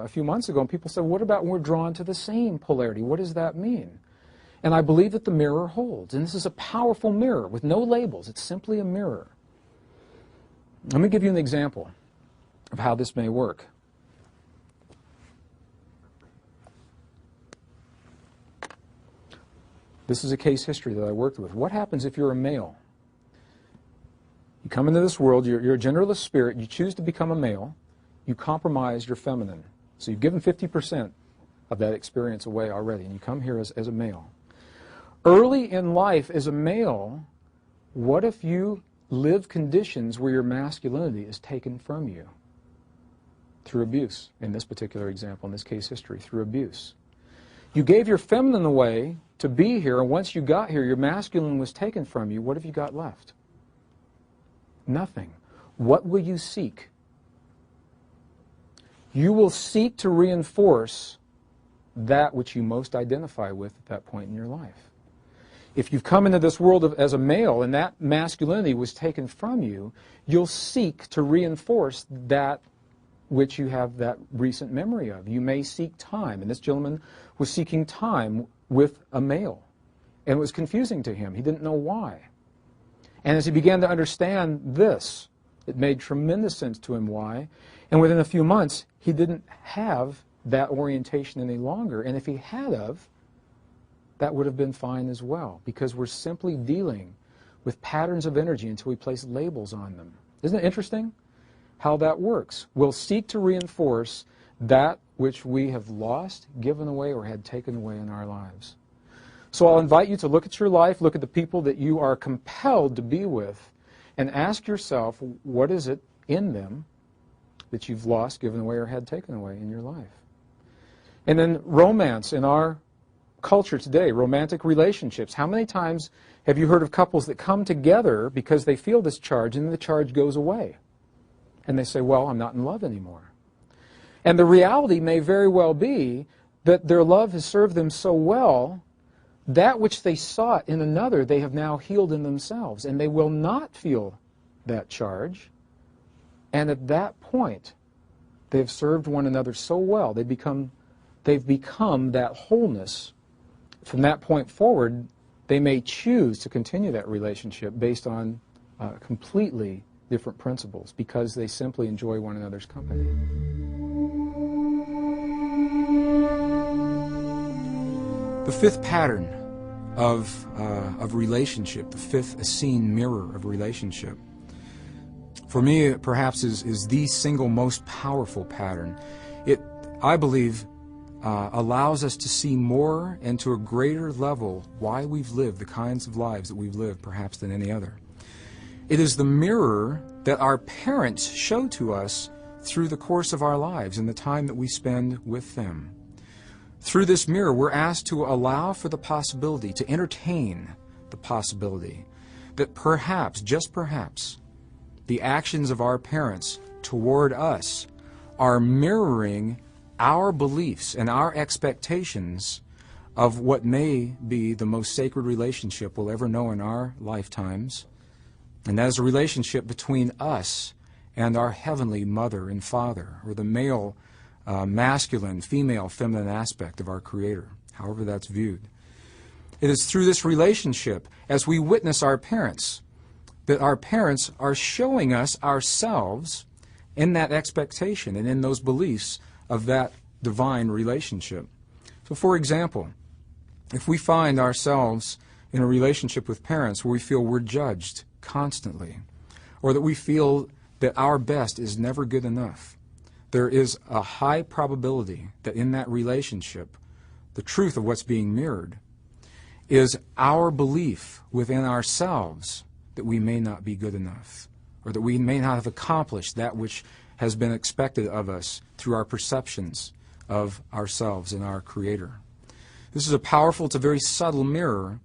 few months ago, and people said, what about when we're drawn to the same polarity? What does that mean? And I believe that the mirror holds. And this is a powerful mirror with no labels. It's simply a mirror. Let me give you an example of how this may work. This is a case history that I worked with. What happens if you're a male? You come into this world, you're a genderless spirit, you choose to become a male, you compromise your feminine. So you've given 50% of that experience away already, and you come here as a male. Early in life as a male, what if you live conditions where your masculinity is taken from you? Through abuse, in this particular example, in this case history, through abuse. You gave your feminine away to be here, and once you got here, your masculine was taken from you. What have you got left? Nothing. What will you seek? You will seek to reinforce that which you most identify with at that point in your life. If you've come into this world as a male and that masculinity was taken from you, you'll seek to reinforce that which you have that recent memory of. You may seek time, and this gentleman was seeking time with a male, and it was confusing to him. He didn't know why. And as he began to understand this, it made tremendous sense to him why, and within a few months, he didn't have that orientation any longer, and if he had of, that would have been fine as well, because we're simply dealing with patterns of energy until we place labels on them. Isn't it interesting how that works? We'll seek to reinforce that which we have lost, given away, or had taken away in our lives. So I'll invite you to look at your life, look at the people that you are compelled to be with, and ask yourself, what is it in them that you've lost, given away, or had taken away in your life? And then romance in our culture today, romantic relationships. How many times have you heard of couples that come together because they feel this charge, and then the charge goes away? And they say, well, I'm not in love anymore. And the reality may very well be that their love has served them so well, that which they sought in another, they have now healed in themselves, and they will not feel that charge. And at that point, they've served one another so well, they've become that wholeness. From that point forward, they may choose to continue that relationship based on completely different principles, because they simply enjoy one another's company. The fifth pattern of relationship, the fifth Essene mirror of relationship, for me perhaps is the single most powerful pattern. It, I believe, allows us to see more and to a greater level why we've lived the kinds of lives that we've lived perhaps than any other. It is the mirror that our parents show to us through the course of our lives and the time that we spend with them. Through this mirror, we're asked to allow for the possibility, to entertain the possibility that perhaps, just perhaps, the actions of our parents toward us are mirroring our beliefs and our expectations of what may be the most sacred relationship we'll ever know in our lifetimes, and that is a relationship between us and our heavenly mother and father, or the male, masculine, female, feminine aspect of our Creator, however that's viewed. It is through this relationship, as we witness our parents, that our parents are showing us ourselves in that expectation and in those beliefs of that divine relationship. So, for example, if we find ourselves in a relationship with parents where we feel we're judged constantly, or that we feel that our best is never good enough, there is a high probability that in that relationship, the truth of what's being mirrored is our belief within ourselves that we may not be good enough, or that we may not have accomplished that which has been expected of us through our perceptions of ourselves and our Creator. This is it's a very subtle mirror,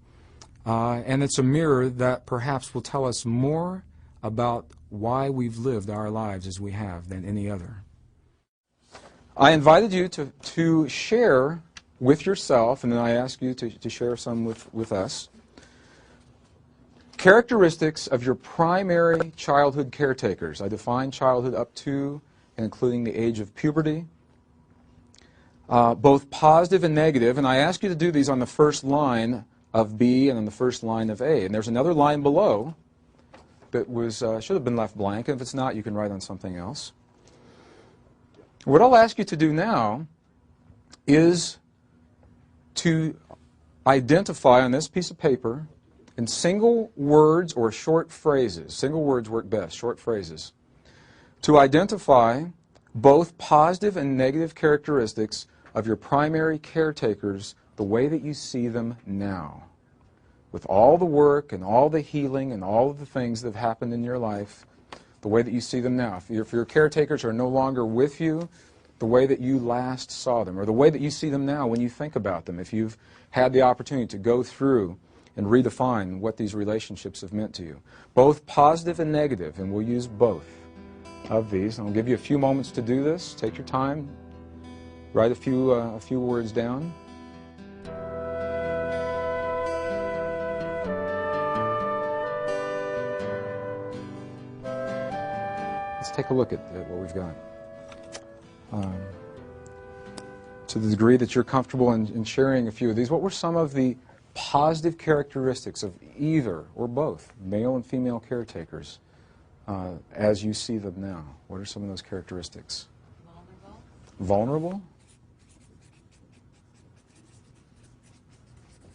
and it's a mirror that perhaps will tell us more about why we've lived our lives as we have than any other. I invited you to share with yourself, and then I ask you to share some with us, characteristics of your primary childhood caretakers. I define childhood up to and including the age of puberty, both positive and negative, and I ask you to do these on the first line of B and on the first line of A. And there's another line below that should have been left blank. If it's not, you can write on something else. What I'll ask you to do now is to identify on this piece of paper in single words or short phrases. Single words work best, short phrases. To identify both positive and negative characteristics of your primary caretakers the way that you see them now. With all the work and all the healing and all of the things that have happened in your life, the way that you see them now. If your caretakers are no longer with you, the way that you last saw them, or the way that you see them now when you think about them, if you've had the opportunity to go through and redefine what these relationships have meant to you. Both positive and negative, and we'll use both of these. And I'll give you a few moments to do this. Take your time. Write a few words down. Let's take a look at what we've got. To the degree that you're comfortable in sharing a few of these, what were some of the positive characteristics of either or both male and female caretakers as you see them now? What are some of those characteristics? Vulnerable?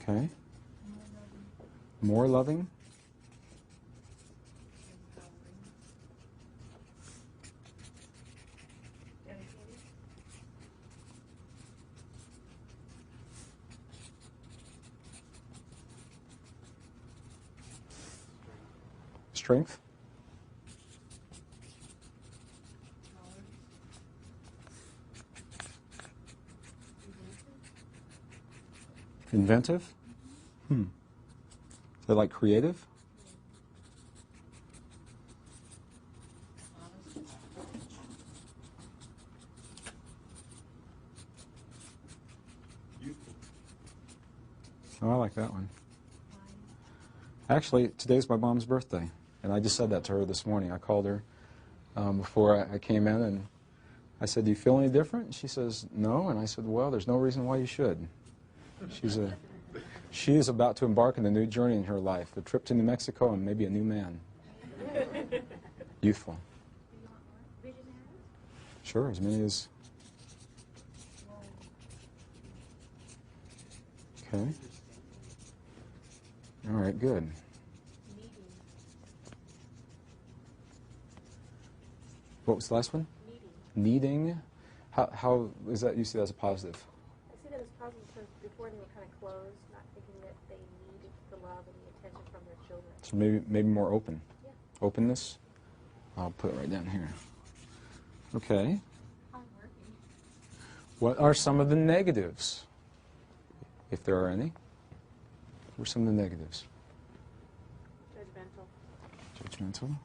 Okay. More loving? Strength? Inventive? They're like creative? Oh, I like that one. Actually, today's my mom's birthday, and I just said that to her this morning. I called her before I came in, and I said, "Do you feel any different?" And she says, "No." And I said, "Well, there's no reason why you should." She is about to embark on a new journey in her life, a trip to New Mexico and maybe a new man. Youthful. Sure, as many as... Okay. All right, good. What was the last one? Needing. How is that? You see that as a positive? I see that as positive because before they were kind of closed, not thinking that they needed the love and the attention from their children. So maybe more open. Yeah. Openness. I'll put it right down here. Okay. What are some of the negatives, if there are any? What are some of the negatives? Judgmental. Judgmental.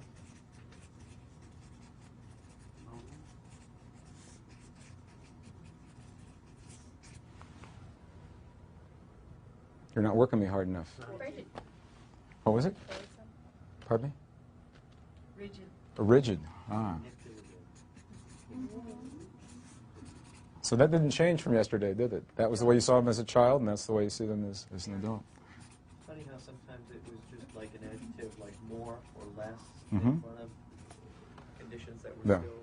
You're not working me hard enough. Rigid. What was it? Pardon me? Rigid. Rigid. Ah. So that didn't change from yesterday, did it? That was the way you saw them as a child, and that's the way you see them as an adult. Funny how sometimes it was just like an adjective, like more or less, Mm-hmm. in front of conditions that were Yeah. still,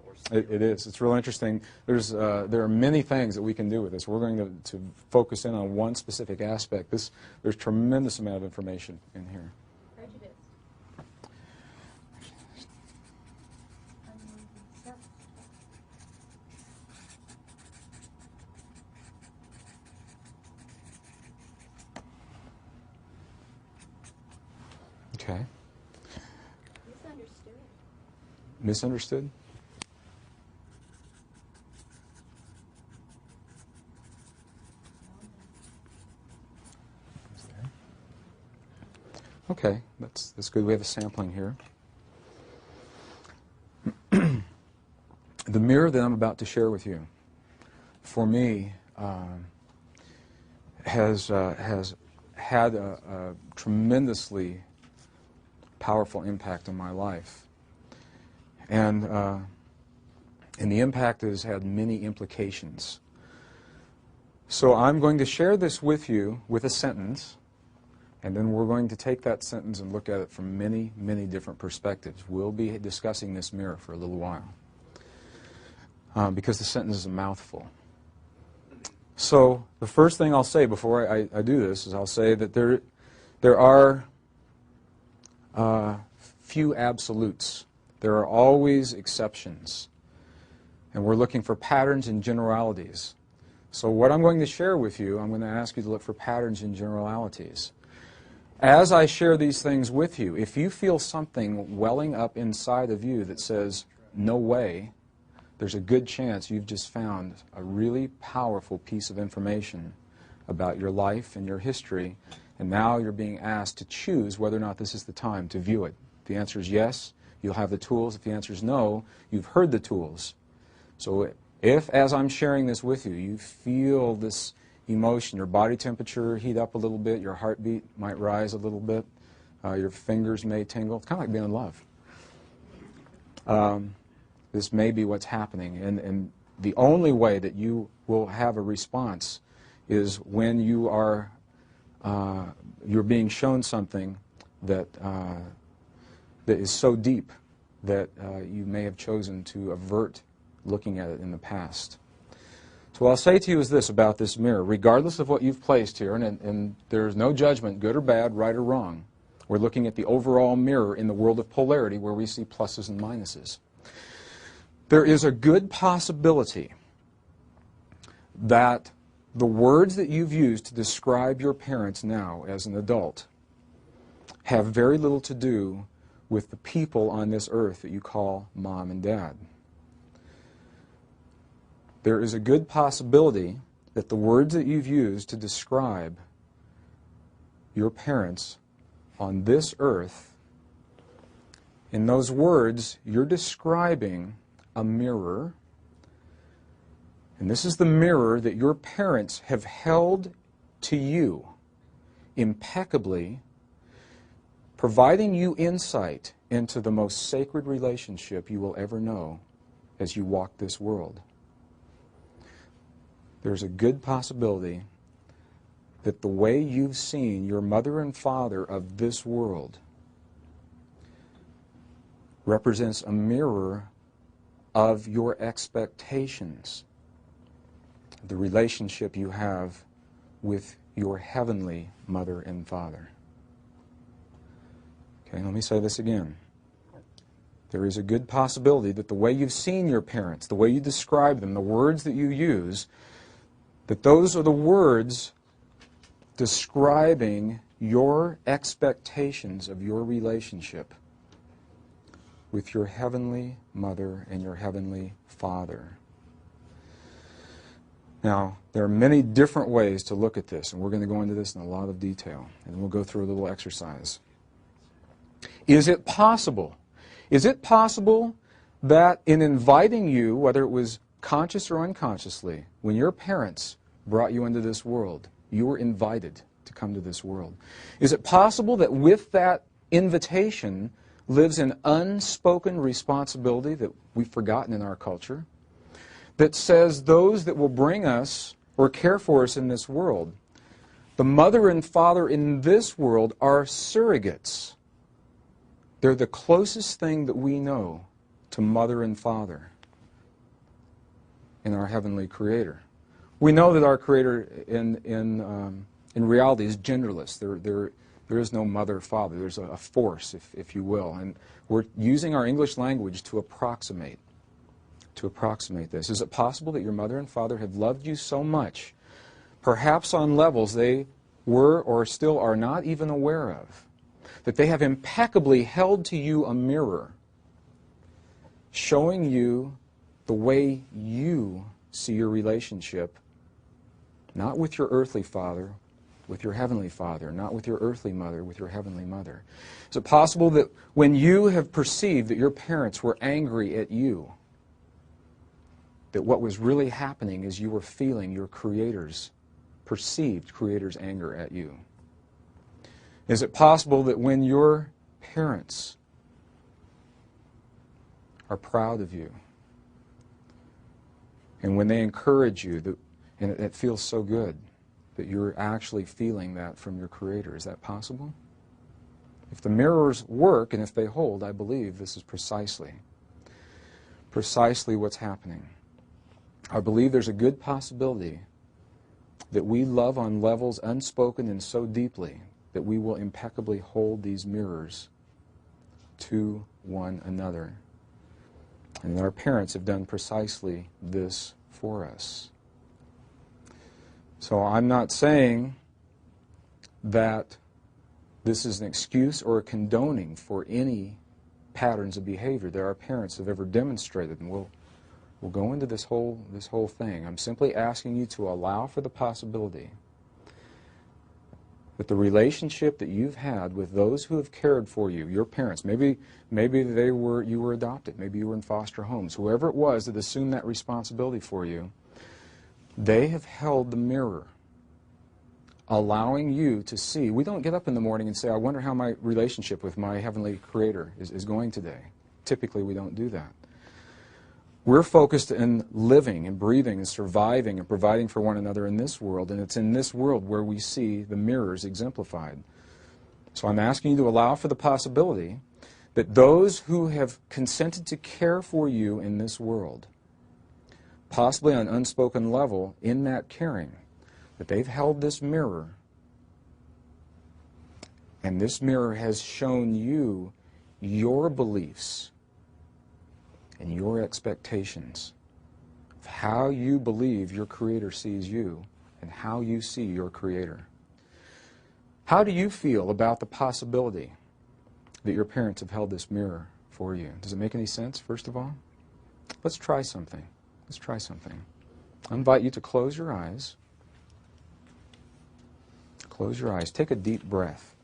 or still. It is. It's real interesting. There are many things that we can do with this. We're going to focus in on one specific aspect. There's tremendous amount of information in here. Prejudice. Okay. Misunderstood. Misunderstood? Okay, that's good. We have a sampling here. The mirror that I'm about to share with you, for me, has had a tremendously powerful impact on my life. And the impact has had many implications. So I'm going to share this with you with a sentence, and then we're going to take that sentence and look at it from many, many different perspectives. We'll be discussing this mirror for a little while, because the sentence is a mouthful. So the first thing I'll say before I do this is I'll say that there are few absolutes. There are always exceptions. And we're looking for patterns and generalities. So what I'm going to share with you, I'm going to ask you to look for patterns and generalities. As I share these things with you, if you feel something welling up inside of you that says, no way, there's a good chance you've just found a really powerful piece of information about your life and your history, and now you're being asked to choose whether or not this is the time to view it. If the answer is yes, you'll have the tools. If the answer is no, you've heard the tools. So if, as I'm sharing this with you, you feel this emotion, your body temperature heat up a little bit, your heartbeat might rise a little bit, your fingers may tingle. It's kind of like being in love. This may be what's happening. And the only way that you will have a response is when you are you're being shown something that that is so deep that you may have chosen to avert looking at it in the past. So what I'll say to you is this about this mirror. Regardless of what you've placed here, and there's no judgment, good or bad, right or wrong, we're looking at the overall mirror in the world of polarity where we see pluses and minuses. There is a good possibility that the words that you've used to describe your parents now as an adult have very little to do with the people on this earth that you call mom and dad. There is a good possibility that the words that you've used to describe your parents on this earth, in those words, you're describing a mirror, and this is the mirror that your parents have held to you impeccably, providing you insight into the most sacred relationship you will ever know as you walk this world. There's a good possibility that the way you've seen your mother and father of this world represents a mirror of your expectations, the relationship you have with your heavenly mother and father. Okay, let me say this again. There is a good possibility that the way you've seen your parents, the way you describe them, the words that you use, that those are the words describing your expectations of your relationship with your heavenly mother and your heavenly father. Now, there are many different ways to look at this, and we're going to go into this in a lot of detail, and then we'll go through a little exercise. Is it possible? Is it possible that in inviting you, whether it was conscious or unconsciously, when your parents brought you into this world, you were invited to come to this world? Is it possible that with that invitation lives an unspoken responsibility that we've forgotten in our culture, that says those that will bring us or care for us in this world, the mother and father in this world, are surrogates. They're the closest thing that we know to mother and father in our heavenly Creator. We know that our Creator in reality is genderless. There is no mother or father. There's a force, if you will. And we're using our English language to approximate this. Is it possible that your mother and father have loved you so much, perhaps on levels they were or still are not even aware of, that they have impeccably held to you a mirror, showing you the way you see your relationship, not with your earthly father, with your heavenly Father, not with your earthly mother, with your heavenly mother? Is it possible that when you have perceived that your parents were angry at you, that what was really happening is you were feeling your perceived Creator's anger at you? Is it possible that when your parents are proud of you, and when they encourage you, and it feels so good, that you're actually feeling that from your Creator? Is that possible? If the mirrors work and if they hold, I believe this is precisely what's happening. I believe there's a good possibility that we love on levels unspoken and so deeply that we will impeccably hold these mirrors to one another. And our parents have done precisely this for us. So I'm not saying that this is an excuse or a condoning for any patterns of behavior that our parents have ever demonstrated, and we'll go into this whole thing. I'm simply asking you to allow for the possibility that the relationship that you've had with those who have cared for you, your parents, maybe you were adopted, maybe you were in foster homes, whoever it was that assumed that responsibility for you, they have held the mirror, allowing you to see. We don't get up in the morning and say, I wonder how my relationship with my Heavenly Creator is going today. Typically, we don't do that. We're focused in living and breathing and surviving and providing for one another in this world, and it's in this world where we see the mirrors exemplified. So I'm asking you to allow for the possibility that those who have consented to care for you in this world, possibly on an unspoken level in that caring, that they've held this mirror, and this mirror has shown you your beliefs and your expectations of how you believe your Creator sees you and how you see your Creator. How do you feel about the possibility that your parents have held this mirror for you? Does it make any sense, first of all? Let's try something. Let's try something. I invite you to close your eyes. Close your eyes. Take a deep breath.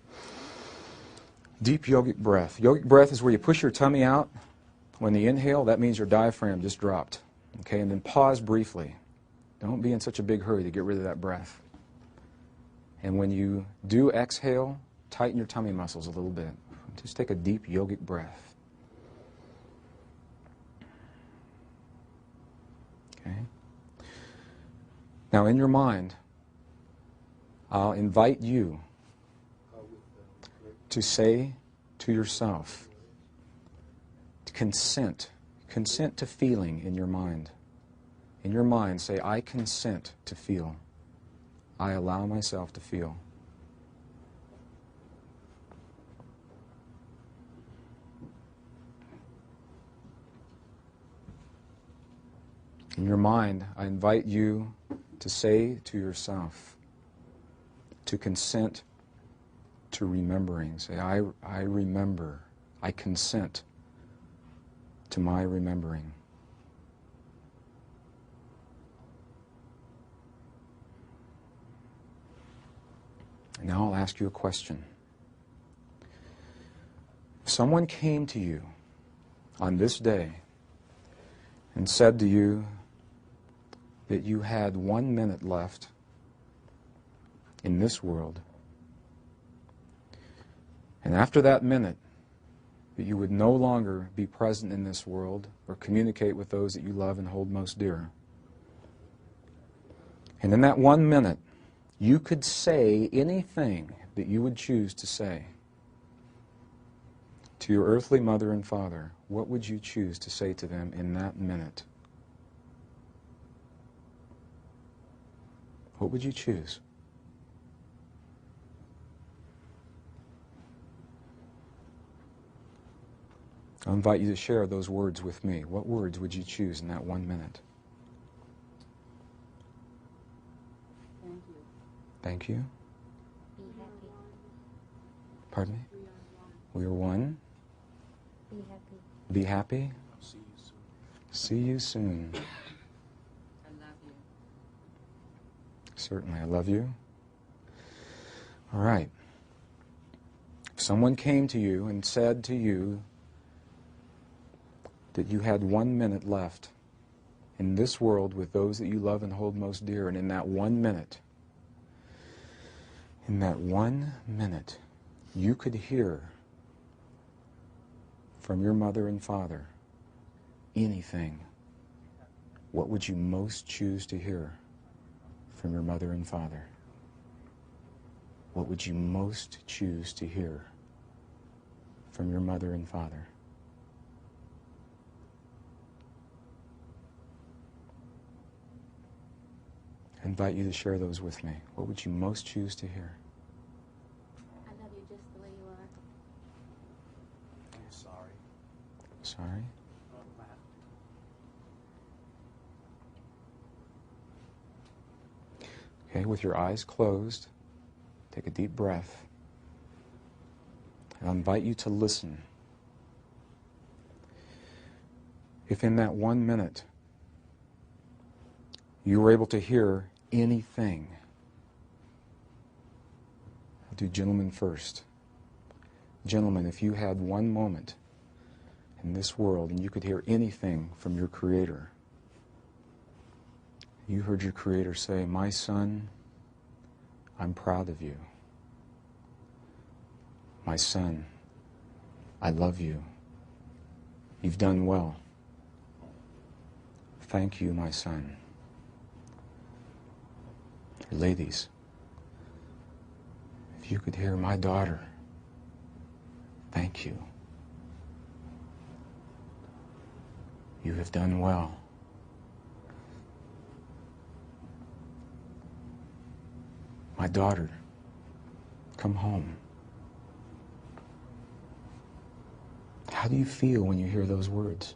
Deep yogic breath. Yogic breath is where you push your tummy out. When you inhale, that means your diaphragm just dropped. Okay, and then pause briefly. Don't be in such a big hurry to get rid of that breath. And when you do exhale, tighten your tummy muscles a little bit. Just take a deep yogic breath. Okay. Now in your mind, I'll invite you to say to yourself, consent to feeling in your mind. In your mind, say, I consent to feel. I allow myself to feel. In your mind, I invite you to say to yourself, to consent to remembering. Say, I remember. I consent to my remembering. And now I'll ask you a question. If someone came to you on this day and said to you that you had 1 minute left in this world, and after that minute, that you would no longer be present in this world or communicate with those that you love and hold most dear. And in that 1 minute, you could say anything that you would choose to say to your earthly mother and father. What would you choose to say to them in that minute? What would you choose? I invite you to share those words with me. What words would you choose in that 1 minute? Thank you. Thank you. Be happy. Pardon me? We are one. We are one. Be happy. Be happy. I'll see you soon. See you soon. I love you. Certainly, I love you. All right. If someone came to you and said to you that you had 1 minute left in this world with those that you love and hold most dear, and in that 1 minute, you could hear from your mother and father anything, what would you most choose to hear from your mother and father? What would you most choose to hear from your mother and father? I invite you to share those with me. What would you most choose to hear? I love you just the way you are. I'm sorry. Sorry? Okay, with your eyes closed, take a deep breath. And I invite you to listen. If in that 1 minute you were able to hear anything, I'll do gentlemen first. Gentlemen, if you had 1 moment in this world and you could hear anything from your Creator, you heard your Creator say, "My son, I'm proud of you. My son, I love you. You've done well. Thank you, my son." Ladies, if you could hear, "My daughter, thank you. You have done well." "My daughter, come home." How do you feel when you hear those words?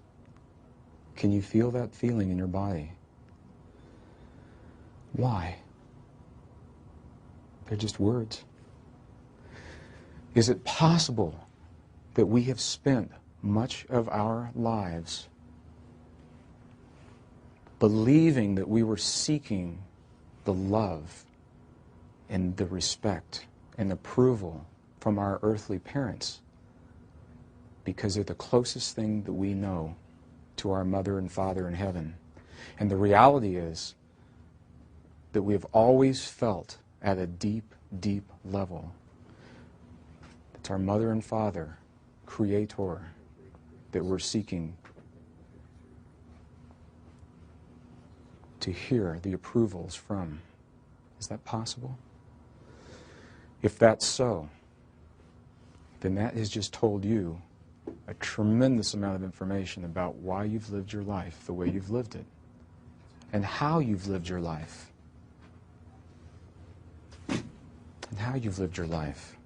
Can you feel that feeling in your body? Why? They're just words. Is it possible that we have spent much of our lives believing that we were seeking the love and the respect and approval from our earthly parents because they're the closest thing that we know to our mother and father in heaven? And the reality is that we have always felt at a deep, deep level it's our mother and father, Creator, that we're seeking to hear the approvals from. Is that possible? If that's so, then that has just told you a tremendous amount of information about why you've lived your life the way you've lived it and how you've lived your life. And how you've lived your life.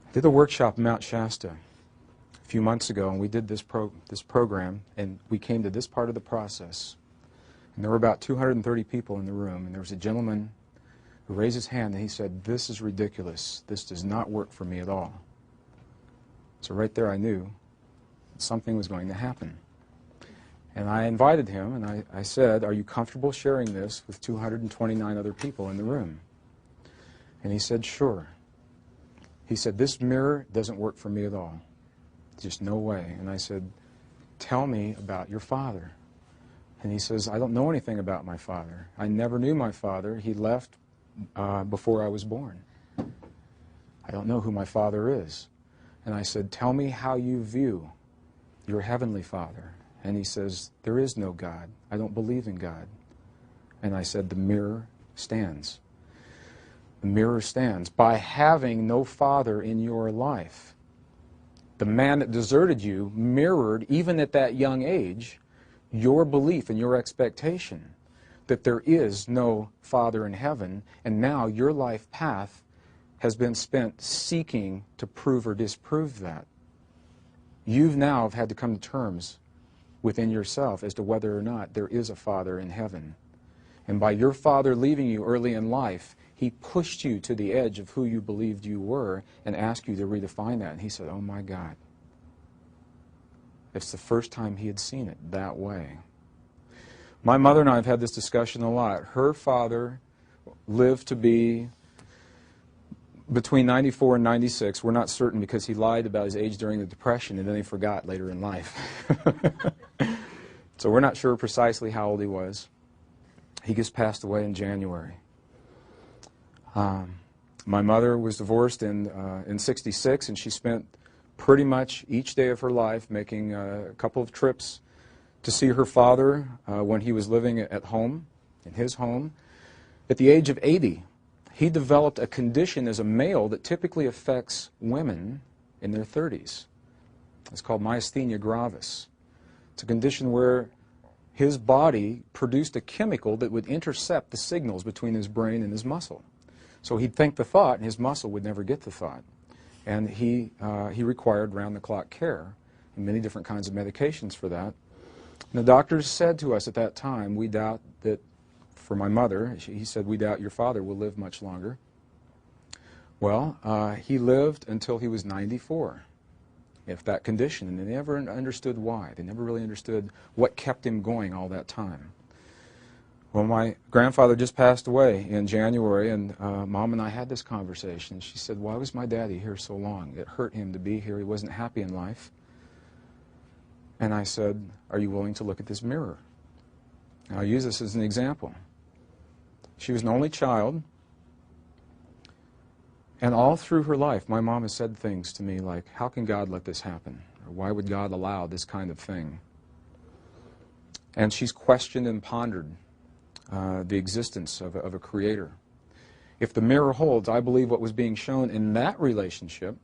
I did a workshop in Mount Shasta a few months ago, and we did this program, and we came to this part of the process. And there were about 230 people in the room, and there was a gentleman who raised his hand, and he said, "This is ridiculous. This does not work for me at all." So right there I knew something was going to happen. And I invited him, and I said, "Are you comfortable sharing this with 229 other people in the room?" And he said, "Sure." He said, "This mirror doesn't work for me at all. Just no way." And I said, "Tell me about your father." And he says, "I don't know anything about my father. I never knew my father. He left before I was born. I don't know who my father is." And I said, "Tell me how you view your heavenly Father." And he says, "There is no God. I don't believe in God." And I said, "The mirror stands. The mirror stands. By having no father in your life, the man that deserted you mirrored, even at that young age, your belief and your expectation that there is no Father in heaven, and now your life path has been spent seeking to prove or disprove that. You've now had to come to terms within yourself as to whether or not there is a Father in heaven. And by your father leaving you early in life, he pushed you to the edge of who you believed you were and asked you to redefine that. And he said, "Oh my God." It's the first time he had seen it that way. My mother and I have had this discussion a lot. Her father lived to be between 94 and 96. We're not certain because he lied about his age during the Depression and then he forgot later in life. So we're not sure precisely how old he was. He just passed away in January. My mother was divorced in 66, and she spent pretty much each day of her life making a couple of trips to see her father when he was living at home, in his home. At the age of 80, he developed a condition as a male that typically affects women in their 30s. It's called myasthenia gravis. It's a condition where his body produced a chemical that would intercept the signals between his brain and his muscle. So he'd think the thought, and his muscle would never get the thought. And he required round-the-clock care and many different kinds of medications for that. And the doctors said to us at that time, we doubt that, for my mother, he said, we doubt your father will live much longer. Well, he lived until he was 94, if that condition, and they never understood why. They never really understood what kept him going all that time. Well, my grandfather just passed away in January, and Mom and I had this conversation. She said, why was my daddy here so long? It hurt him to be here. He wasn't happy in life. And I said, are you willing to look at this mirror? And I'll use this as an example. She was an only child, and all through her life, my mom has said things to me like, how can God let this happen? Or why would God allow this kind of thing? And she's questioned and pondered the existence of a creator. If the mirror holds, I believe what was being shown in that relationship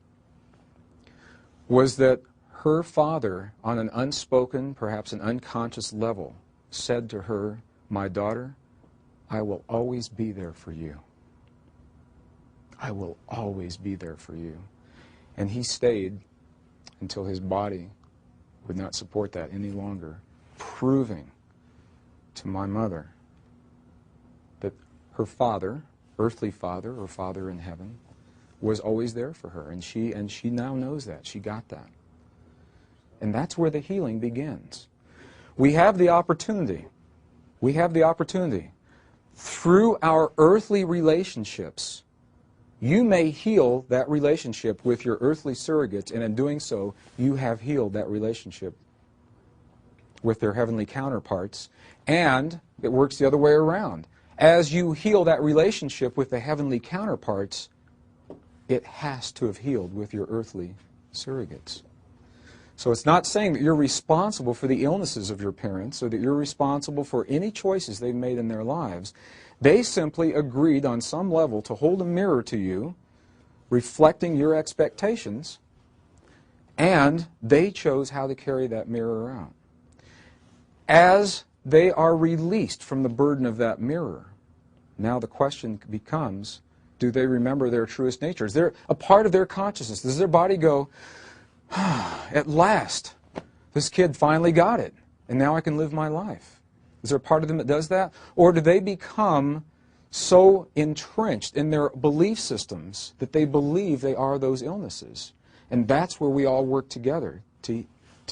was that her father, on an unspoken, perhaps an unconscious level, said to her, my daughter, I will always be there for you. I will always be there for you. And he stayed until his body would not support that any longer, proving to my mother that her father, earthly father or father in heaven, was always there for her. And she now knows that. She got that. And that's where the healing begins. We have the opportunity. We have the opportunity. Through our earthly relationships, you may heal that relationship with your earthly surrogates, and in doing so, you have healed that relationship with their heavenly counterparts, and it works the other way around. As you heal that relationship with the heavenly counterparts, it has to have healed with your earthly surrogates. So it's not saying that you're responsible for the illnesses of your parents or that you're responsible for any choices they've made in their lives. They simply agreed on some level to hold a mirror to you, reflecting your expectations, and they chose how to carry that mirror out. As they are released from the burden of that mirror, now the question becomes, do they remember their truest nature? Is there a part of their consciousness? Does their body go, at last, this kid finally got it, and now I can live my life? Is there a part of them that does that? Or do they become so entrenched in their belief systems that they believe they are those illnesses? And that's where we all work together to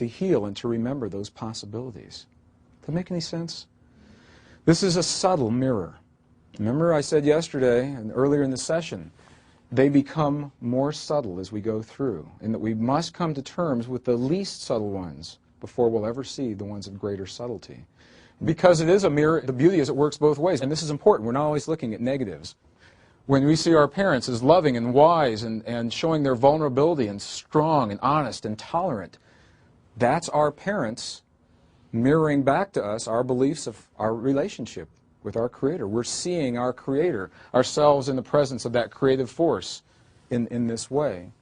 heal and to remember those possibilities. Does that make any sense? This is a subtle mirror. Remember I said yesterday and earlier in the session, they become more subtle as we go through, and that we must come to terms with the least subtle ones before we'll ever see the ones of greater subtlety. Because it is a mirror, the beauty is it works both ways, and this is important. We're not always looking at negatives. When we see our parents as loving and wise and showing their vulnerability and strong and honest and tolerant, that's our parents mirroring back to us our beliefs of our relationship with our Creator. We're seeing our Creator, ourselves in the presence of that creative force in this way.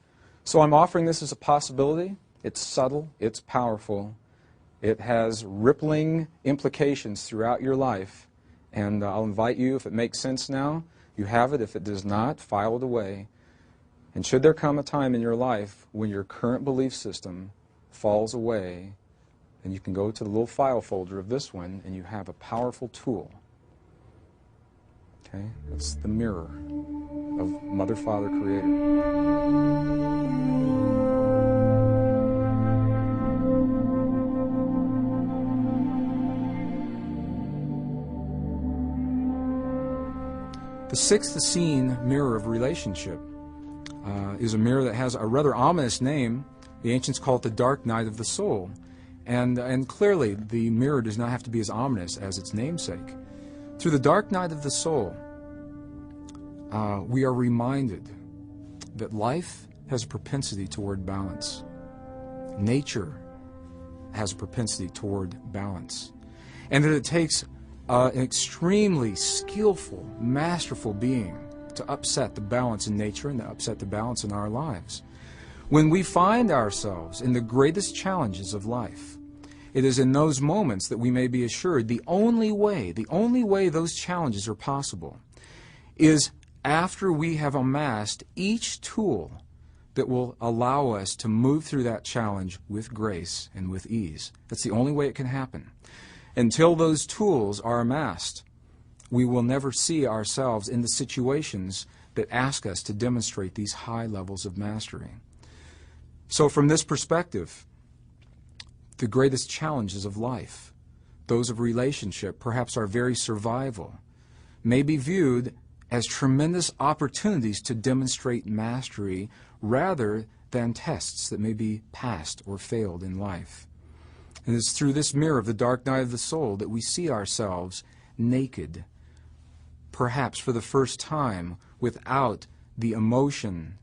So I'm offering this as a possibility. It's subtle, it's powerful, it has rippling implications throughout your life, and I'll invite you, if it makes sense now, you have it. If it does not, file it away. And should there come a time in your life when your current belief system falls away, then you can go to the little file folder of this one, and you have a powerful tool. Okay? It's the mirror of Mother, Father, Creator. The sixth scene mirror of relationship is a mirror that has a rather ominous name. The ancients call it the dark night of the soul. And clearly, the mirror does not have to be as ominous as its namesake. Through the dark night of the soul, we are reminded that life has a propensity toward balance. Nature has a propensity toward balance. And that it takes an extremely skillful, masterful being to upset the balance in nature and to upset the balance in our lives. When we find ourselves in the greatest challenges of life, it is in those moments that we may be assured the only way those challenges are possible is after we have amassed each tool that will allow us to move through that challenge with grace and with ease. That's the only way it can happen. Until those tools are amassed, we will never see ourselves in the situations that ask us to demonstrate these high levels of mastery. So from this perspective, the greatest challenges of life, those of relationship, perhaps our very survival, may be viewed as tremendous opportunities to demonstrate mastery rather than tests that may be passed or failed in life. And it's through this mirror of the dark night of the soul that we see ourselves naked, perhaps for the first time, without the emotion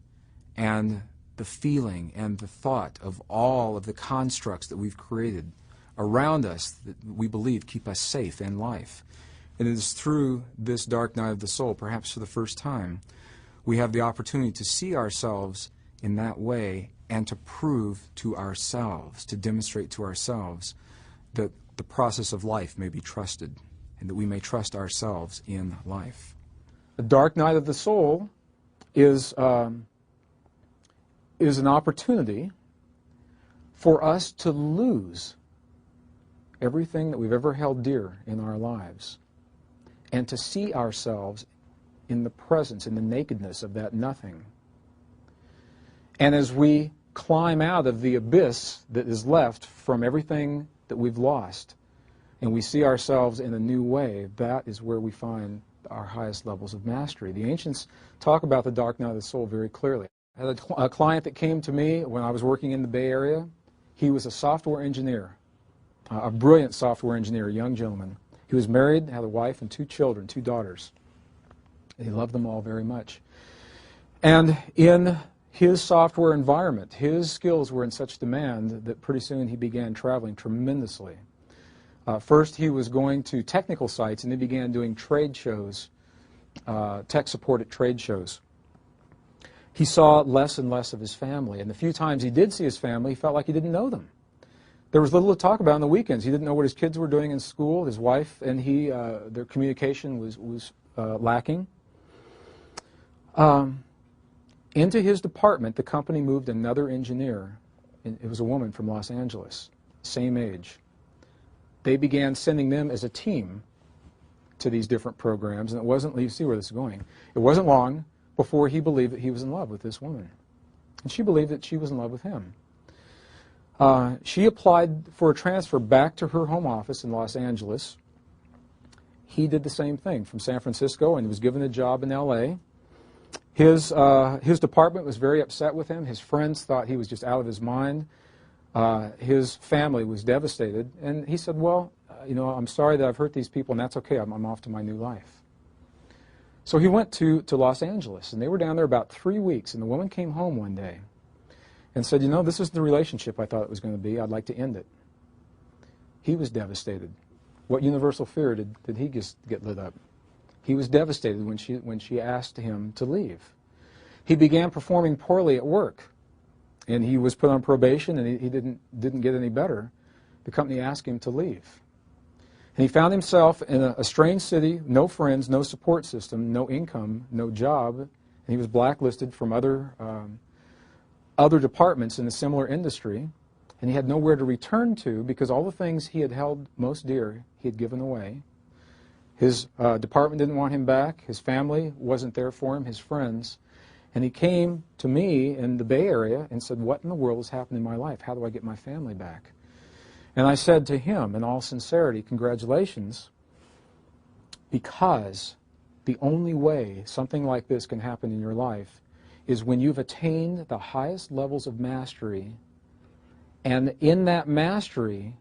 and the feeling and the thought of all of the constructs that we've created around us that we believe keep us safe in life. And it is through this dark night of the soul, perhaps for the first time, we have the opportunity to see ourselves in that way and to prove to ourselves, to demonstrate to ourselves that the process of life may be trusted and that we may trust ourselves in life. The dark night of the soul is an opportunity for us to lose everything that we've ever held dear in our lives and to see ourselves in the presence, in the nakedness of that nothing. And as we climb out of the abyss that is left from everything that we've lost and we see ourselves in a new way, that is where we find our highest levels of mastery. The ancients talk about the dark night of the soul very clearly. I had a client that came to me when I was working in the Bay Area. He was a software engineer, a brilliant software engineer, a young gentleman. He was married, had a wife and 2 children, 2 daughters. And he loved them all very much. And in his software environment, his skills were in such demand that pretty soon he began traveling tremendously. First, he was going to technical sites, and he began doing trade shows, tech-supported trade shows. He saw less and less of his family, and the few times he did see his family, he felt like he didn't know them. There was little to talk about on the weekends. He didn't know what his kids were doing in school. His wife and he, their communication was lacking. Into his department, the company moved another engineer. It was a woman from Los Angeles, same age. They began sending them as a team to these different programs, and it wasn't, you see where this is going, it wasn't long before he believed that he was in love with this woman. And she believed that she was in love with him. She applied for a transfer back to her home office in Los Angeles. He did the same thing from San Francisco and was given a job in L.A. His department was very upset with him. His friends thought he was just out of his mind. His family was devastated. And he said, well, I'm sorry that I've hurt these people, and that's okay. I'm off to my new life. So he went to Los Angeles, and they were down there about 3 weeks, and the woman came home one day and said, this is the relationship I thought it was going to be. I'd like to end it. He was devastated. What universal fear did he just get lit up? He was devastated when she asked him to leave. He began performing poorly at work, and he was put on probation, and he didn't get any better. The company asked him to leave. And he found himself in a strange city, no friends, no support system, no income, no job, and he was blacklisted from other departments in a similar industry, and he had nowhere to return to because all the things he had held most dear he had given away. His department didn't want him back. His family wasn't there for him, his friends. And he came to me in the Bay Area and said, what in the world has happened in my life? How do I get my family back? And I said to him, in all sincerity, congratulations, because the only way something like this can happen in your life is when you've attained the highest levels of mastery, and in that mastery,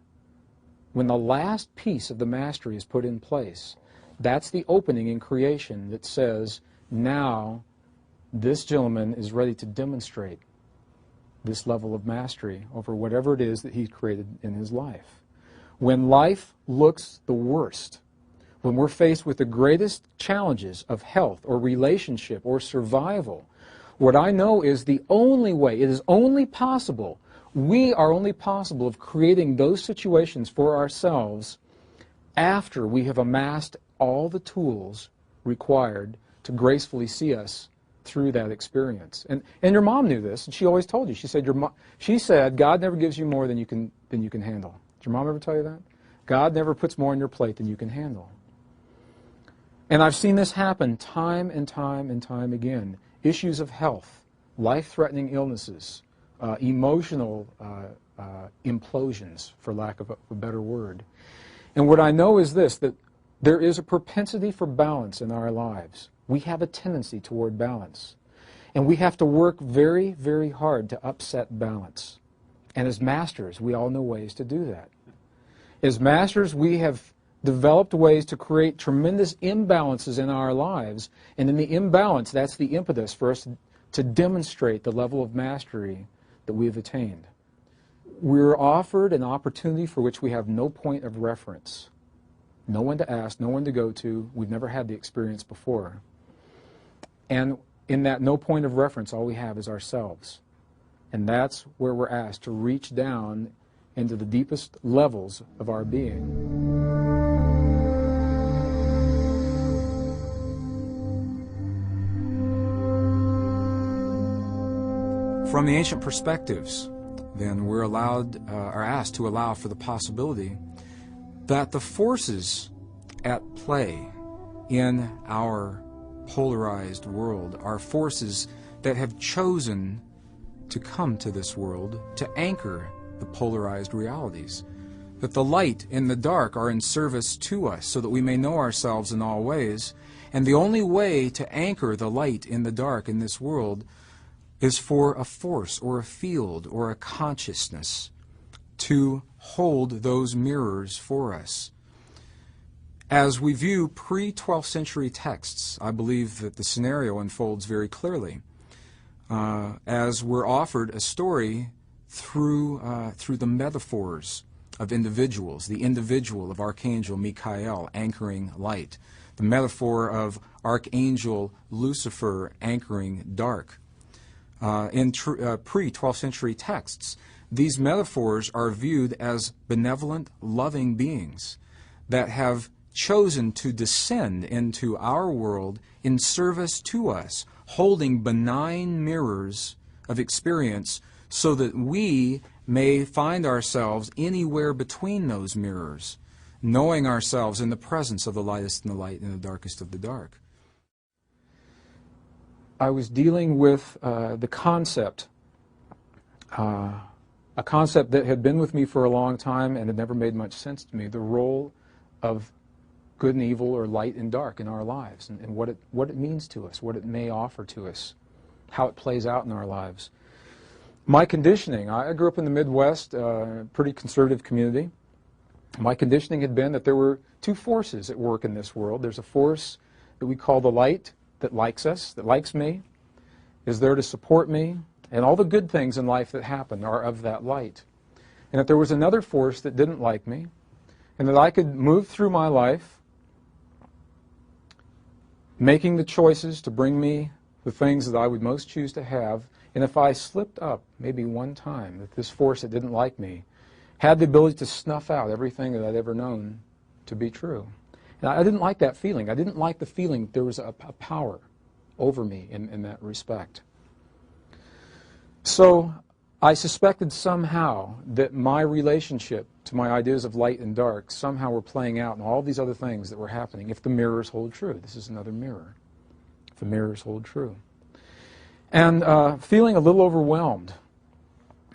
when the last piece of the mastery is put in place, that's the opening in creation that says, now this gentleman is ready to demonstrate this level of mastery over whatever it is that he's created in his life. When life looks the worst, when we're faced with the greatest challenges of health or relationship or survival, what I know is the only way, it is only possible, we are only possible of creating those situations for ourselves after we have amassed all the tools required to gracefully see us through that experience. And your mom knew this, and she always told you. She said, God never gives you more than you can handle. Did your mom ever tell you that? God never puts more on your plate than you can handle. And I've seen this happen time and time and time again. Issues of health, life-threatening illnesses, emotional implosions, for lack of a better word. And what I know is this, that there is a propensity for balance in our lives. We have a tendency toward balance. And we have to work very, very hard to upset balance. And as masters, we all know ways to do that. As masters, we have developed ways to create tremendous imbalances in our lives, and in the imbalance, that's the impetus for us to demonstrate the level of mastery that we have attained. We're offered an opportunity for which we have no point of reference, no one to ask, no one to go to. We've never had the experience before. And in that no point of reference, all we have is ourselves. And that's where we're asked to reach down into the deepest levels of our being. From the ancient perspectives, then, we're are asked to allow for the possibility that the forces at play in our polarized world are forces that have chosen to come to this world to anchor the polarized realities. That the light and the dark are in service to us so that we may know ourselves in all ways. And the only way to anchor the light in the dark in this world is for a force or a field or a consciousness to hold those mirrors for us. As we view pre-12th century texts, I believe that the scenario unfolds very clearly. As we're offered a story through the metaphors of individuals, the individual of Archangel Michael anchoring light, the metaphor of Archangel Lucifer anchoring dark. In pre-12th century texts, these metaphors are viewed as benevolent, loving beings that have chosen to descend into our world in service to us, holding benign mirrors of experience so that we may find ourselves anywhere between those mirrors, knowing ourselves in the presence of the lightest in the light and the darkest of the dark. I was dealing with the concept, a concept that had been with me for a long time and had never made much sense to me, the role of good and evil or light and dark in our lives, and what it means to us, what it may offer to us, how it plays out in our lives. My conditioning, I grew up in the Midwest, pretty conservative community. My conditioning had been that there were two forces at work in this world. There's a force that we call the light, that likes us, that likes me, is there to support me, and all the good things in life that happen are of that light. And that there was another force that didn't like me, and that I could move through my life making the choices to bring me the things that I would most choose to have, and if I slipped up maybe one time, that this force that didn't like me had the ability to snuff out everything that I'd ever known to be true. And I didn't like that feeling. I didn't like the feeling that there was a power over me in that respect. So I suspected somehow that my relationship to my ideas of light and dark somehow were playing out in all these other things that were happening, if the mirrors hold true. This is another mirror. If the mirrors hold true. And feeling a little overwhelmed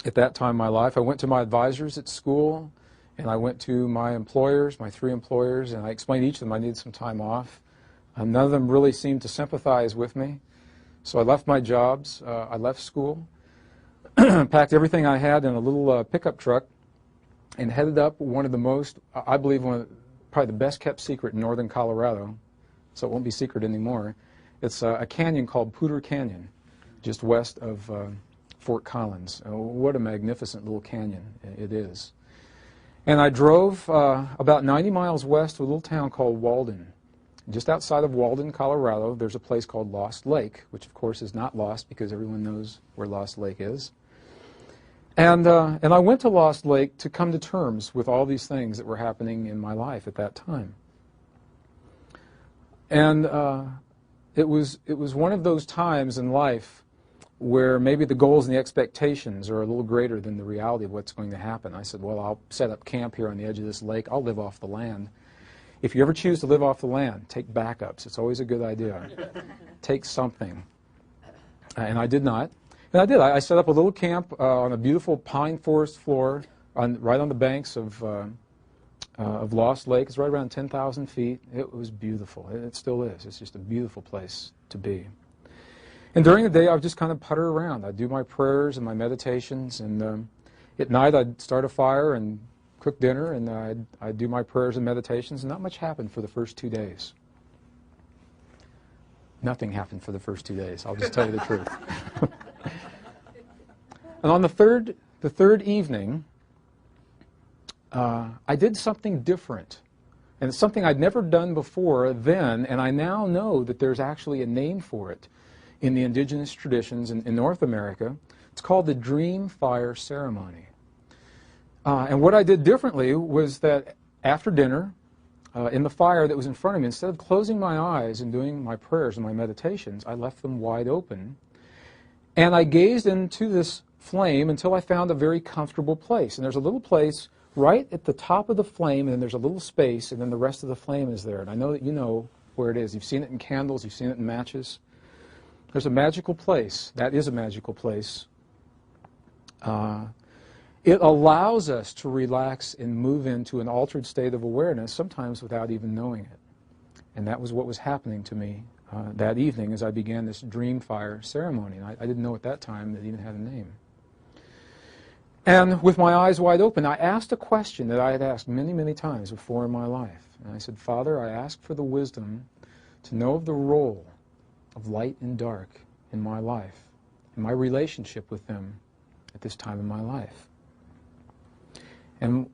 at that time in my life, I went to my advisors at school, and I went to my employers, my 3 employers, and I explained to each of them I needed some time off. None of them really seemed to sympathize with me. So I left my jobs, I left school, packed everything I had in a little pickup truck, and headed up one of the most, I believe, probably the best kept secret in northern Colorado, so it won't be secret anymore. It's a canyon called Poudre Canyon, just west of Fort Collins. What a magnificent little canyon it is. And I drove about 90 miles west to a little town called Walden. Just outside of Walden, Colorado, there's a place called Lost Lake, which of course is not lost because everyone knows where Lost Lake is. And I went to Lost Lake to come to terms with all these things that were happening in my life at that time. And it was one of those times in life where maybe the goals and the expectations are a little greater than the reality of what's going to happen. I said, well, I'll set up camp here on the edge of this lake. I'll live off the land. If you ever choose to live off the land, take backups. It's always a good idea. Take something. And I did not. And I did. I set up a little camp on a beautiful pine forest floor right on the banks of Lost Lake. It's right around 10,000 feet. It was beautiful. It still is. It's just a beautiful place to be. And during the day, I would just kind of putter around. I'd do my prayers and my meditations. And at night, I'd start a fire and cook dinner, and I'd do my prayers and meditations. And not much happened for the first 2 days. Nothing happened for the first 2 days. I'll just tell you the truth. And on the third evening, I did something different. And it's something I'd never done before then, and I now know that there's actually a name for it in the indigenous traditions in North America. It's called the Dream Fire Ceremony. And what I did differently was that after dinner, in the fire that was in front of me, instead of closing my eyes and doing my prayers and my meditations, I left them wide open. And I gazed into this flame until I found a very comfortable place. And there's a little place right at the top of the flame, and then there's a little space, and then the rest of the flame is there. And I know that you know where it is. You've seen it in candles. You've seen it in matches. There's a magical place. That is a magical place. It allows us to relax and move into an altered state of awareness, sometimes without even knowing it. And that was what was happening to me that evening as I began this Dream Fire ceremony. And I didn't know at that time that it even had a name. And with my eyes wide open, I asked a question that I had asked many, many times before in my life. And I said, Father, I ask for the wisdom to know of the role of light and dark in my life, and my relationship with them at this time in my life. And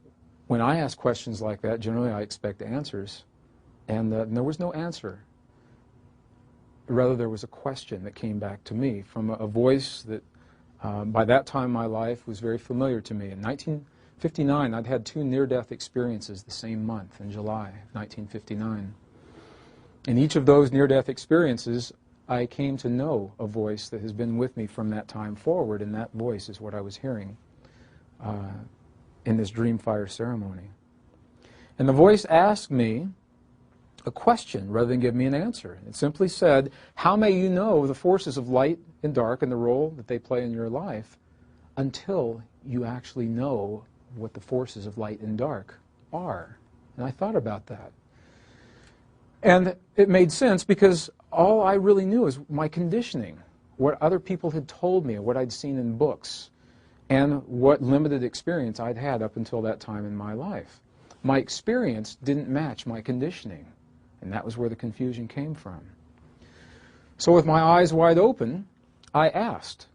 when I ask questions like that, generally I expect answers, and there was no answer. Rather, there was a question that came back to me from a voice that by that time in my life was very familiar to me. In 1959, I'd had 2 near-death experiences the same month, in July of 1959. In each of those near-death experiences, I came to know a voice that has been with me from that time forward, and that voice is what I was hearing in this Dream Fire ceremony. And the voice asked me a question rather than give me an answer. It simply said, how may you know the forces of light and dark and the role that they play in your life until you actually know what the forces of light and dark are? And I thought about that. And it made sense because all I really knew is my conditioning, what other people had told me, what I'd seen in books, and what limited experience I'd had up until that time in my life. My experience didn't match my conditioning, and that was where the confusion came from. So with my eyes wide open, I asked.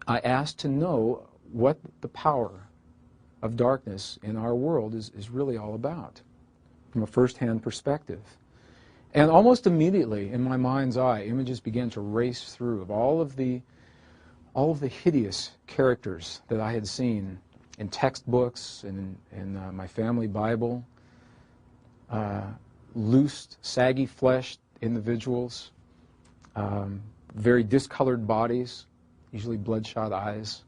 I asked to know what the power of darkness in our world is really all about, from a first-hand perspective. And almost immediately, in my mind's eye, images began to race through of all of the hideous characters that I had seen in textbooks and in my family Bible, loosed, saggy-fleshed individuals, very discolored bodies, usually bloodshot eyes.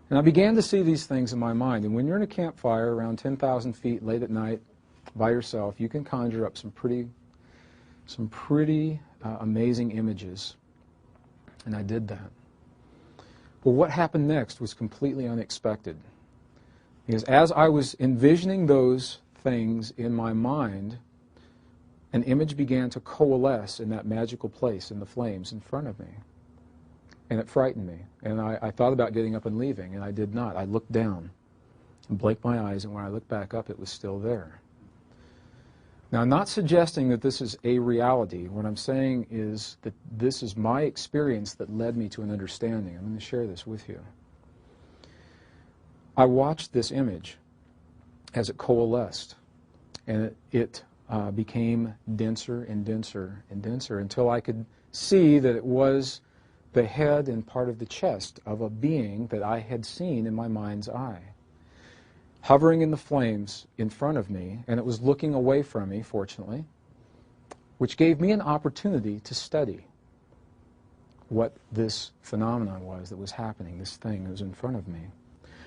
And I began to see these things in my mind. And when you're in a campfire around 10,000 feet late at night by yourself, you can conjure up some pretty amazing images. And I did that. But what happened next was completely unexpected. Because as I was envisioning those things in my mind, an image began to coalesce in that magical place in the flames in front of me. And it frightened me. And I thought about getting up and leaving, and I did not. I looked down and blinked my eyes, and when I looked back up, it was still there. Now, I'm not suggesting that this is a reality. What I'm saying is that this is my experience that led me to an understanding. I'm going to share this with you. I watched this image as it coalesced, and it became denser and denser and denser until I could see that it was the head and part of the chest of a being that I had seen in my mind's eye, hovering in the flames in front of me, and it was looking away from me, fortunately, which gave me an opportunity to study what this phenomenon was that was happening, this thing that was in front of me.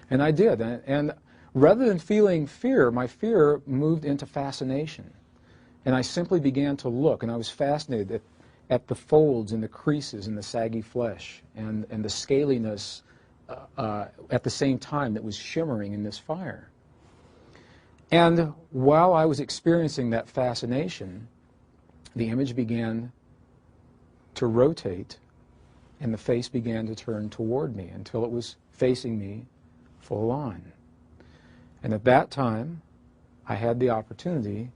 And I did, and rather than feeling fear, my fear moved into fascination. And I simply began to look, and I was fascinated at the folds and the creases in the saggy flesh and the scaliness at the same time that was shimmering in this fire. And while I was experiencing that fascination, the image began to rotate and the face began to turn toward me until it was facing me full on. And at that time, I had the opportunity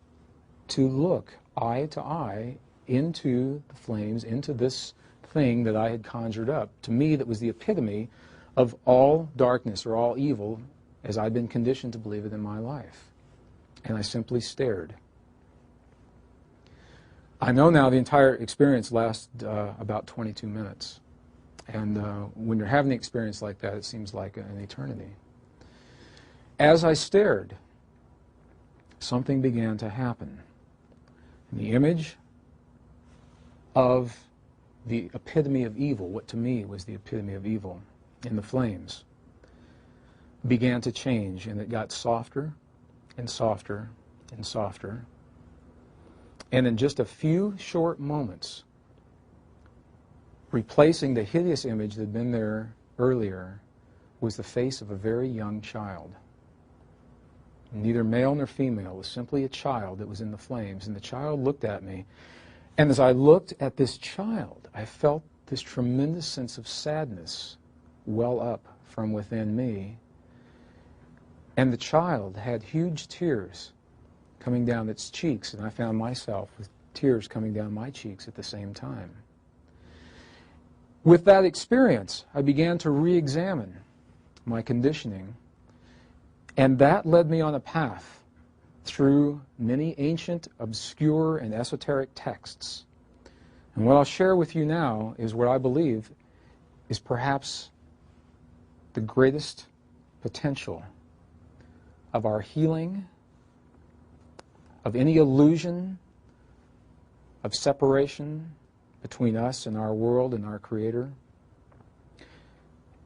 to look eye to eye into the flames, into this thing that I had conjured up. To me, that was the epitome of all darkness or all evil as I'd been conditioned to believe it in my life. And I simply stared. I know now the entire experience lasted about 22 minutes. And when you're having an experience like that, it seems like an eternity. As I stared, something began to happen. And the image of the epitome of evil, what to me was the epitome of evil in the flames, began to change, and it got softer and softer and softer. And in just a few short moments, replacing the hideous image that had been there earlier was the face of a very young child. Neither male nor female, it was simply a child that was in the flames. And the child looked at me. And as I looked at this child, I felt this tremendous sense of sadness well up from within me. And the child had huge tears coming down its cheeks, and I found myself with tears coming down my cheeks at the same time. With that experience, I began to re-examine my conditioning, and that led me on a path through many ancient, obscure, and esoteric texts. And what I'll share with you now is what I believe is perhaps the greatest potential of our healing, of any illusion of separation between us and our world and our Creator,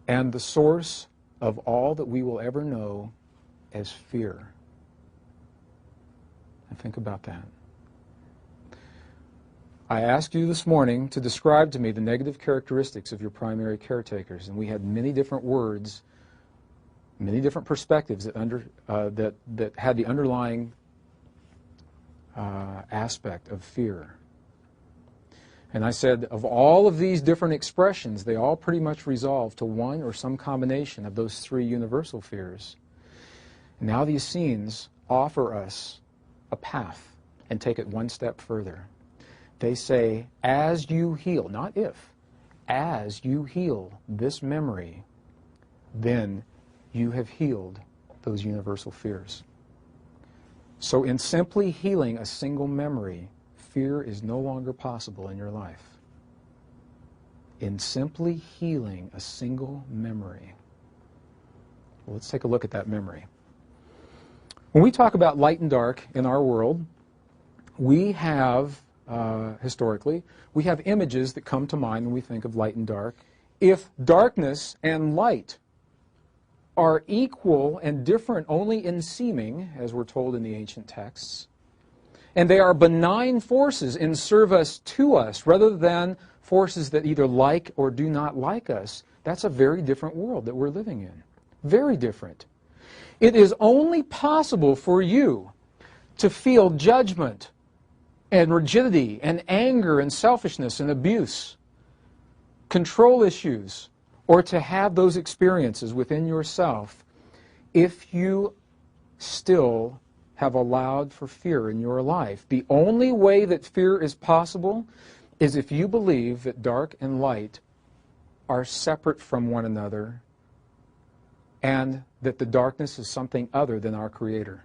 and the source of all that we will ever know as fear. And think about that. I asked you this morning to describe to me the negative characteristics of your primary caretakers, and we had many different words, many different perspectives that had the underlying aspect of fear. And I said, of all of these different expressions, they all pretty much resolve to one or some combination of those three universal fears. And now these scenes offer us a path and take it one step further. They say, as you heal, not if, as you heal this memory, then you have healed those universal fears. So in simply healing a single memory, fear is no longer possible in your life. In simply healing a single memory. Well, let's take a look at that memory. When we talk about light and dark in our world, we have, historically, we have images that come to mind when we think of light and dark. If darkness and light are equal and different only in seeming, as we're told in the ancient texts, and they are benign forces in service to us rather than forces that either like or do not like us, that's a very different world that we're living in. Very different. It is only possible for you to feel judgment and rigidity and anger and selfishness and abuse, control issues, or to have those experiences within yourself if you still have allowed for fear in your life. The only way that fear is possible is if you believe that dark and light are separate from one another and that the darkness is something other than our Creator.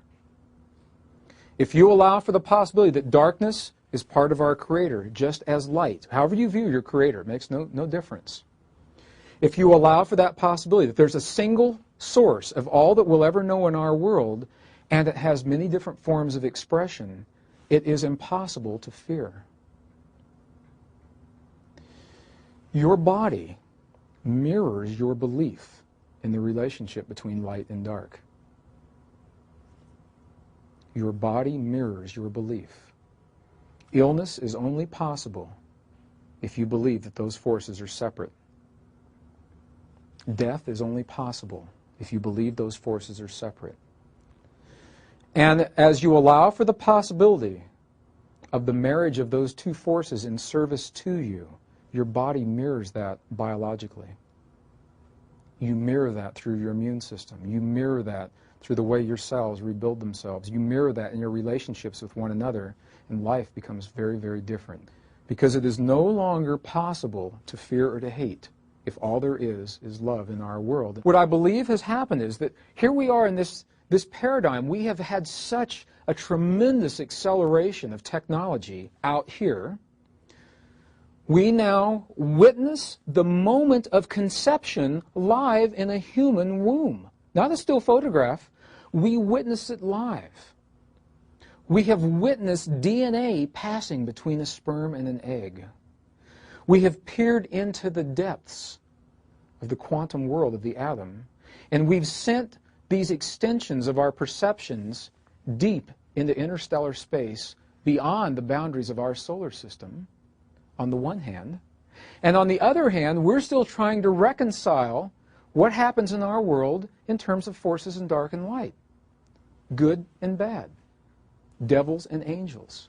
If you allow for the possibility that darkness is part of our Creator, just as light, however you view your Creator, it makes no difference. If you allow for that possibility that there's a single source of all that we'll ever know in our world, and it has many different forms of expression, it is impossible to fear. Your body mirrors your belief in the relationship between light and dark. Your body mirrors your belief. Illness is only possible if you believe that those forces are separate. Death is only possible if you believe those forces are separate. And as you allow for the possibility of the marriage of those two forces in service to you, your body mirrors that biologically. You mirror that through your immune system. You mirror that through the way your cells rebuild themselves. You mirror that in your relationships with one another, and life becomes very, very different. Because it is no longer possible to fear or to hate if all there is love in our world. What I believe has happened is that here we are in this paradigm. We have had such a tremendous acceleration of technology out here. We now witness the moment of conception live in a human womb. Not a still photograph. We witness it live. We have witnessed DNA passing between a sperm and an egg. We have peered into the depths of the quantum world of the atom, and we've sent these extensions of our perceptions deep into interstellar space beyond the boundaries of our solar system, on the one hand. And on the other hand, we're still trying to reconcile what happens in our world in terms of forces in dark and light, good and bad, devils and angels.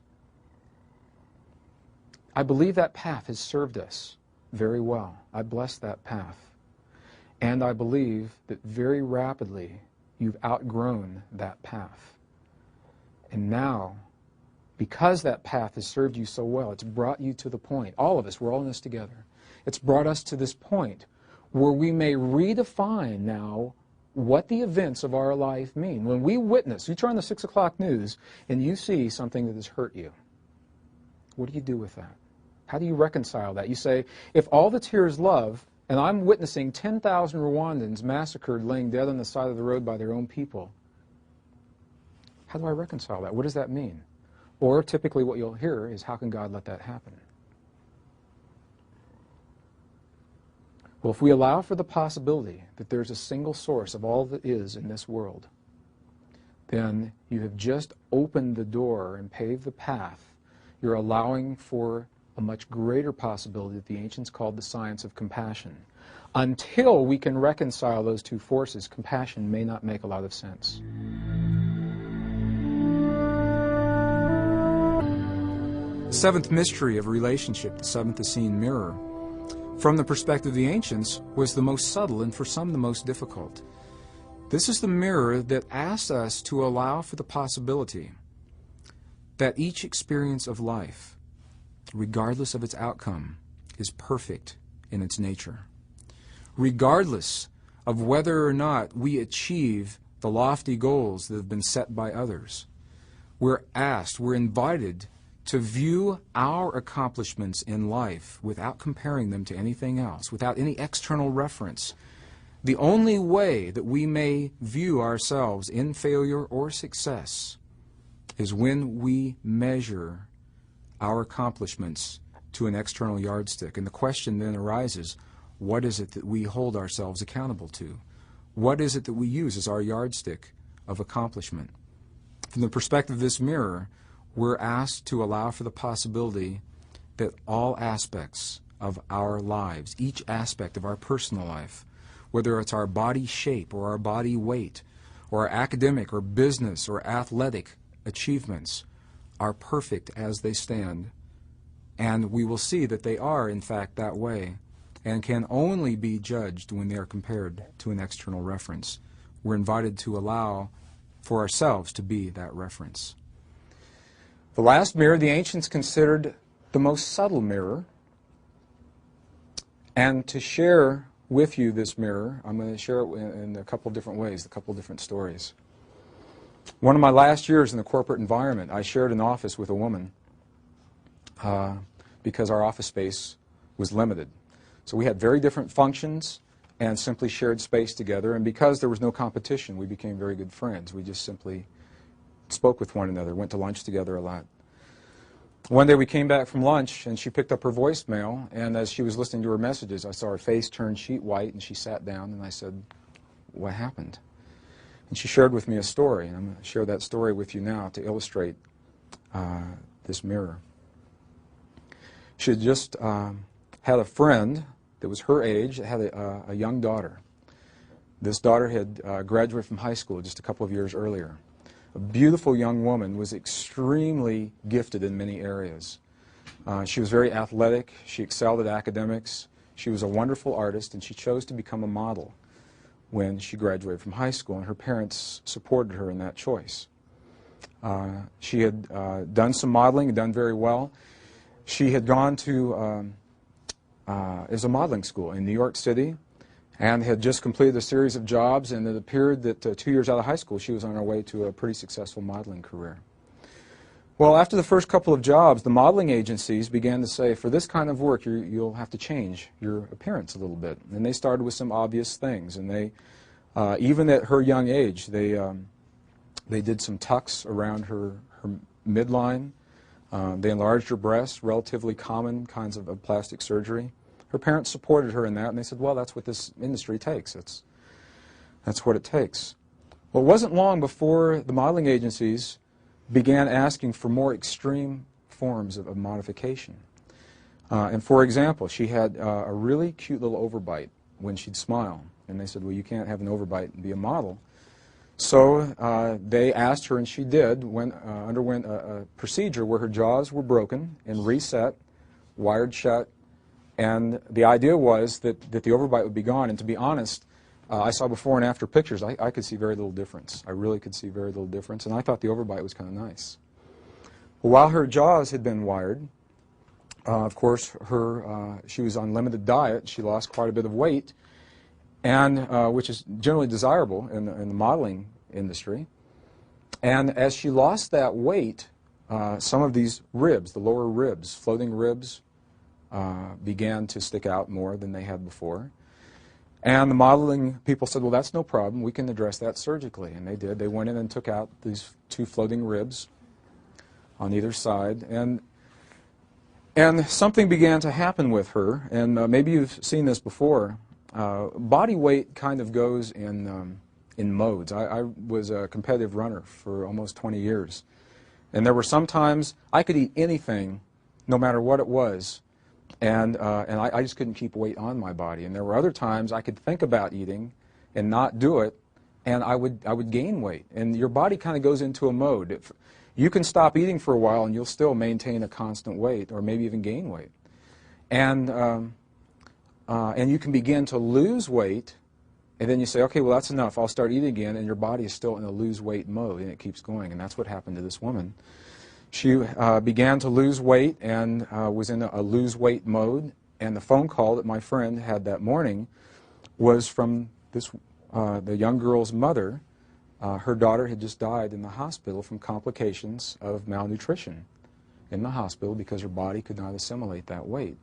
I believe that path has served us very well. I bless that path. And I believe that very rapidly you've outgrown that path. And now, because that path has served you so well, it's brought you to the point, all of us, we're all in this together, it's brought us to this point where we may redefine now what the events of our life mean. When we witness, you turn on the 6 o'clock news and you see something that has hurt you, what do you do with that? How do you reconcile that? You say, if all that's here is love, and I'm witnessing 10,000 Rwandans massacred, laying dead on the side of the road by their own people, how do I reconcile that? What does that mean? Or typically what you'll hear is, how can God let that happen? Well, if we allow for the possibility that there's a single source of all that is in this world, then you have just opened the door and paved the path. You're allowing for a much greater possibility that the ancients called the science of compassion. Until we can reconcile those two forces, compassion may not make a lot of sense. The seventh mystery of relationship, the seventh Essene mirror, from the perspective of the ancients, was the most subtle and for some the most difficult. This is the mirror that asks us to allow for the possibility that each experience of life, regardless of its outcome, is perfect in its nature. Regardless of whether or not we achieve the lofty goals that have been set by others, we're asked, we're invited to view our accomplishments in life without comparing them to anything else, without any external reference. The only way that we may view ourselves in failure or success is when we measure our accomplishments to an external yardstick. And the question then arises, what is it that we hold ourselves accountable to? What is it that we use as our yardstick of accomplishment? From the perspective of this mirror, we're asked to allow for the possibility that all aspects of our lives, each aspect of our personal life, whether it's our body shape or our body weight, or our academic or business or athletic achievements, are perfect as they stand, and we will see that they are, in fact, that way, and can only be judged when they are compared to an external reference. We're invited to allow for ourselves to be that reference. The last mirror the ancients considered the most subtle mirror, and to share with you this mirror, I'm going to share it in a couple different ways, a couple different stories. One of my last years in the corporate environment, I shared an office with a woman because our office space was limited. So we had very different functions and simply shared space together, and because there was no competition, we became very good friends. We just simply spoke with one another, went to lunch together a lot. One day we came back from lunch, and she picked up her voicemail, and as she was listening to her messages, I saw her face turn sheet white, and she sat down, and I said, "What happened?" And she shared with me a story, and I'm going to share that story with you now to illustrate this mirror. She had just had a friend that was her age that had a young daughter. This daughter had graduated from high school just a couple of years earlier. A beautiful young woman, was extremely gifted in many areas. She was very athletic, she excelled at academics, she was a wonderful artist, and she chose to become a model when she graduated from high school, and her parents supported her in that choice. She had done some modeling and done very well. She had gone to is a modeling school in New York City and had just completed a series of jobs, and it appeared that 2 years out of high school she was on her way to a pretty successful modeling career. Well, after the first couple of jobs, the modeling agencies began to say, for this kind of work, you'll have to change your appearance a little bit. And they started with some obvious things, and they, even at her young age, they did some tucks around her midline. They enlarged her breasts, relatively common kinds of plastic surgery. Her parents supported her in that, and they said, well, that's what this industry takes. That's what it takes. Well, it wasn't long before the modeling agencies began asking for more extreme forms of modification. And for example, she had a really cute little overbite when she'd smile. And they said, well, you can't have an overbite and be a model. So they asked her, and she did, underwent a procedure where her jaws were broken and reset, wired shut, and the idea was that the overbite would be gone. And to be honest, I saw before and after pictures. I could see very little difference. I really could see very little difference, and I thought the overbite was kind of nice. Well, while her jaws had been wired, of course, she was on limited diet. She lost quite a bit of weight, and which is generally desirable in the modeling industry. And as she lost that weight, some of these ribs, the lower ribs, floating ribs, began to stick out more than they had before. And the modeling people said, well, that's no problem. We can address that surgically. And they did. They went in and took out these 2 floating ribs on either side. And something began to happen with her. And maybe you've seen this before. Body weight kind of goes in modes. I was a competitive runner for almost 20 years. And there were some times I could eat anything, no matter what it was. And I just couldn't keep weight on my body. And there were other times I could think about eating and not do it, and I would gain weight. And your body kind of goes into a mode. You can stop eating for a while, and you'll still maintain a constant weight, or maybe even gain weight. And you can begin to lose weight, and then you say, okay, well, that's enough. I'll start eating again, and your body is still in a lose weight mode, and it keeps going. And that's what happened to this woman. She began to lose weight and was in a lose weight mode, and the phone call that my friend had that morning was from the young girl's mother. Her daughter had just died in the hospital from complications of malnutrition in the hospital because her body could not assimilate that weight.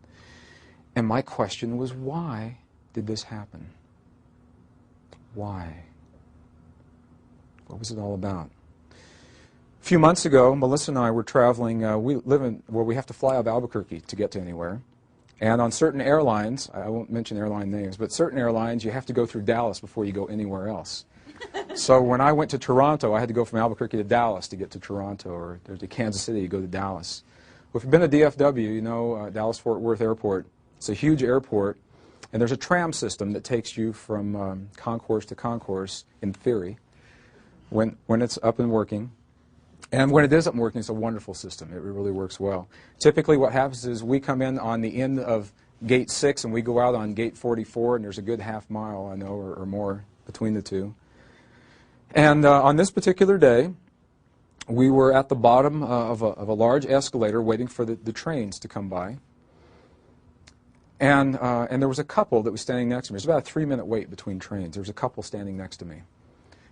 And my question was, why did this happen? Why? What was it all about? A few months ago, Melissa and I were traveling. We live where we have to fly out of Albuquerque to get to anywhere. And on certain airlines, I won't mention airline names, but certain airlines, you have to go through Dallas before you go anywhere else. So when I went to Toronto, I had to go from Albuquerque to Dallas to get to Toronto, or to Kansas City to go to Dallas. Well, if you've been to DFW, you know Dallas-Fort Worth Airport. It's a huge airport, and there's a tram system that takes you from concourse to concourse, in theory, when it's up and working. And when it isn't working, it's a wonderful system. It really works well. Typically what happens is we come in on the end of gate 6 and we go out on gate 44, and there's a good half mile, I know, or more between the two. And on this particular day, we were at the bottom of a large escalator waiting for the trains to come by. And there was a couple that was standing next to me. It was about a 3-minute wait between trains. There was a couple standing next to me,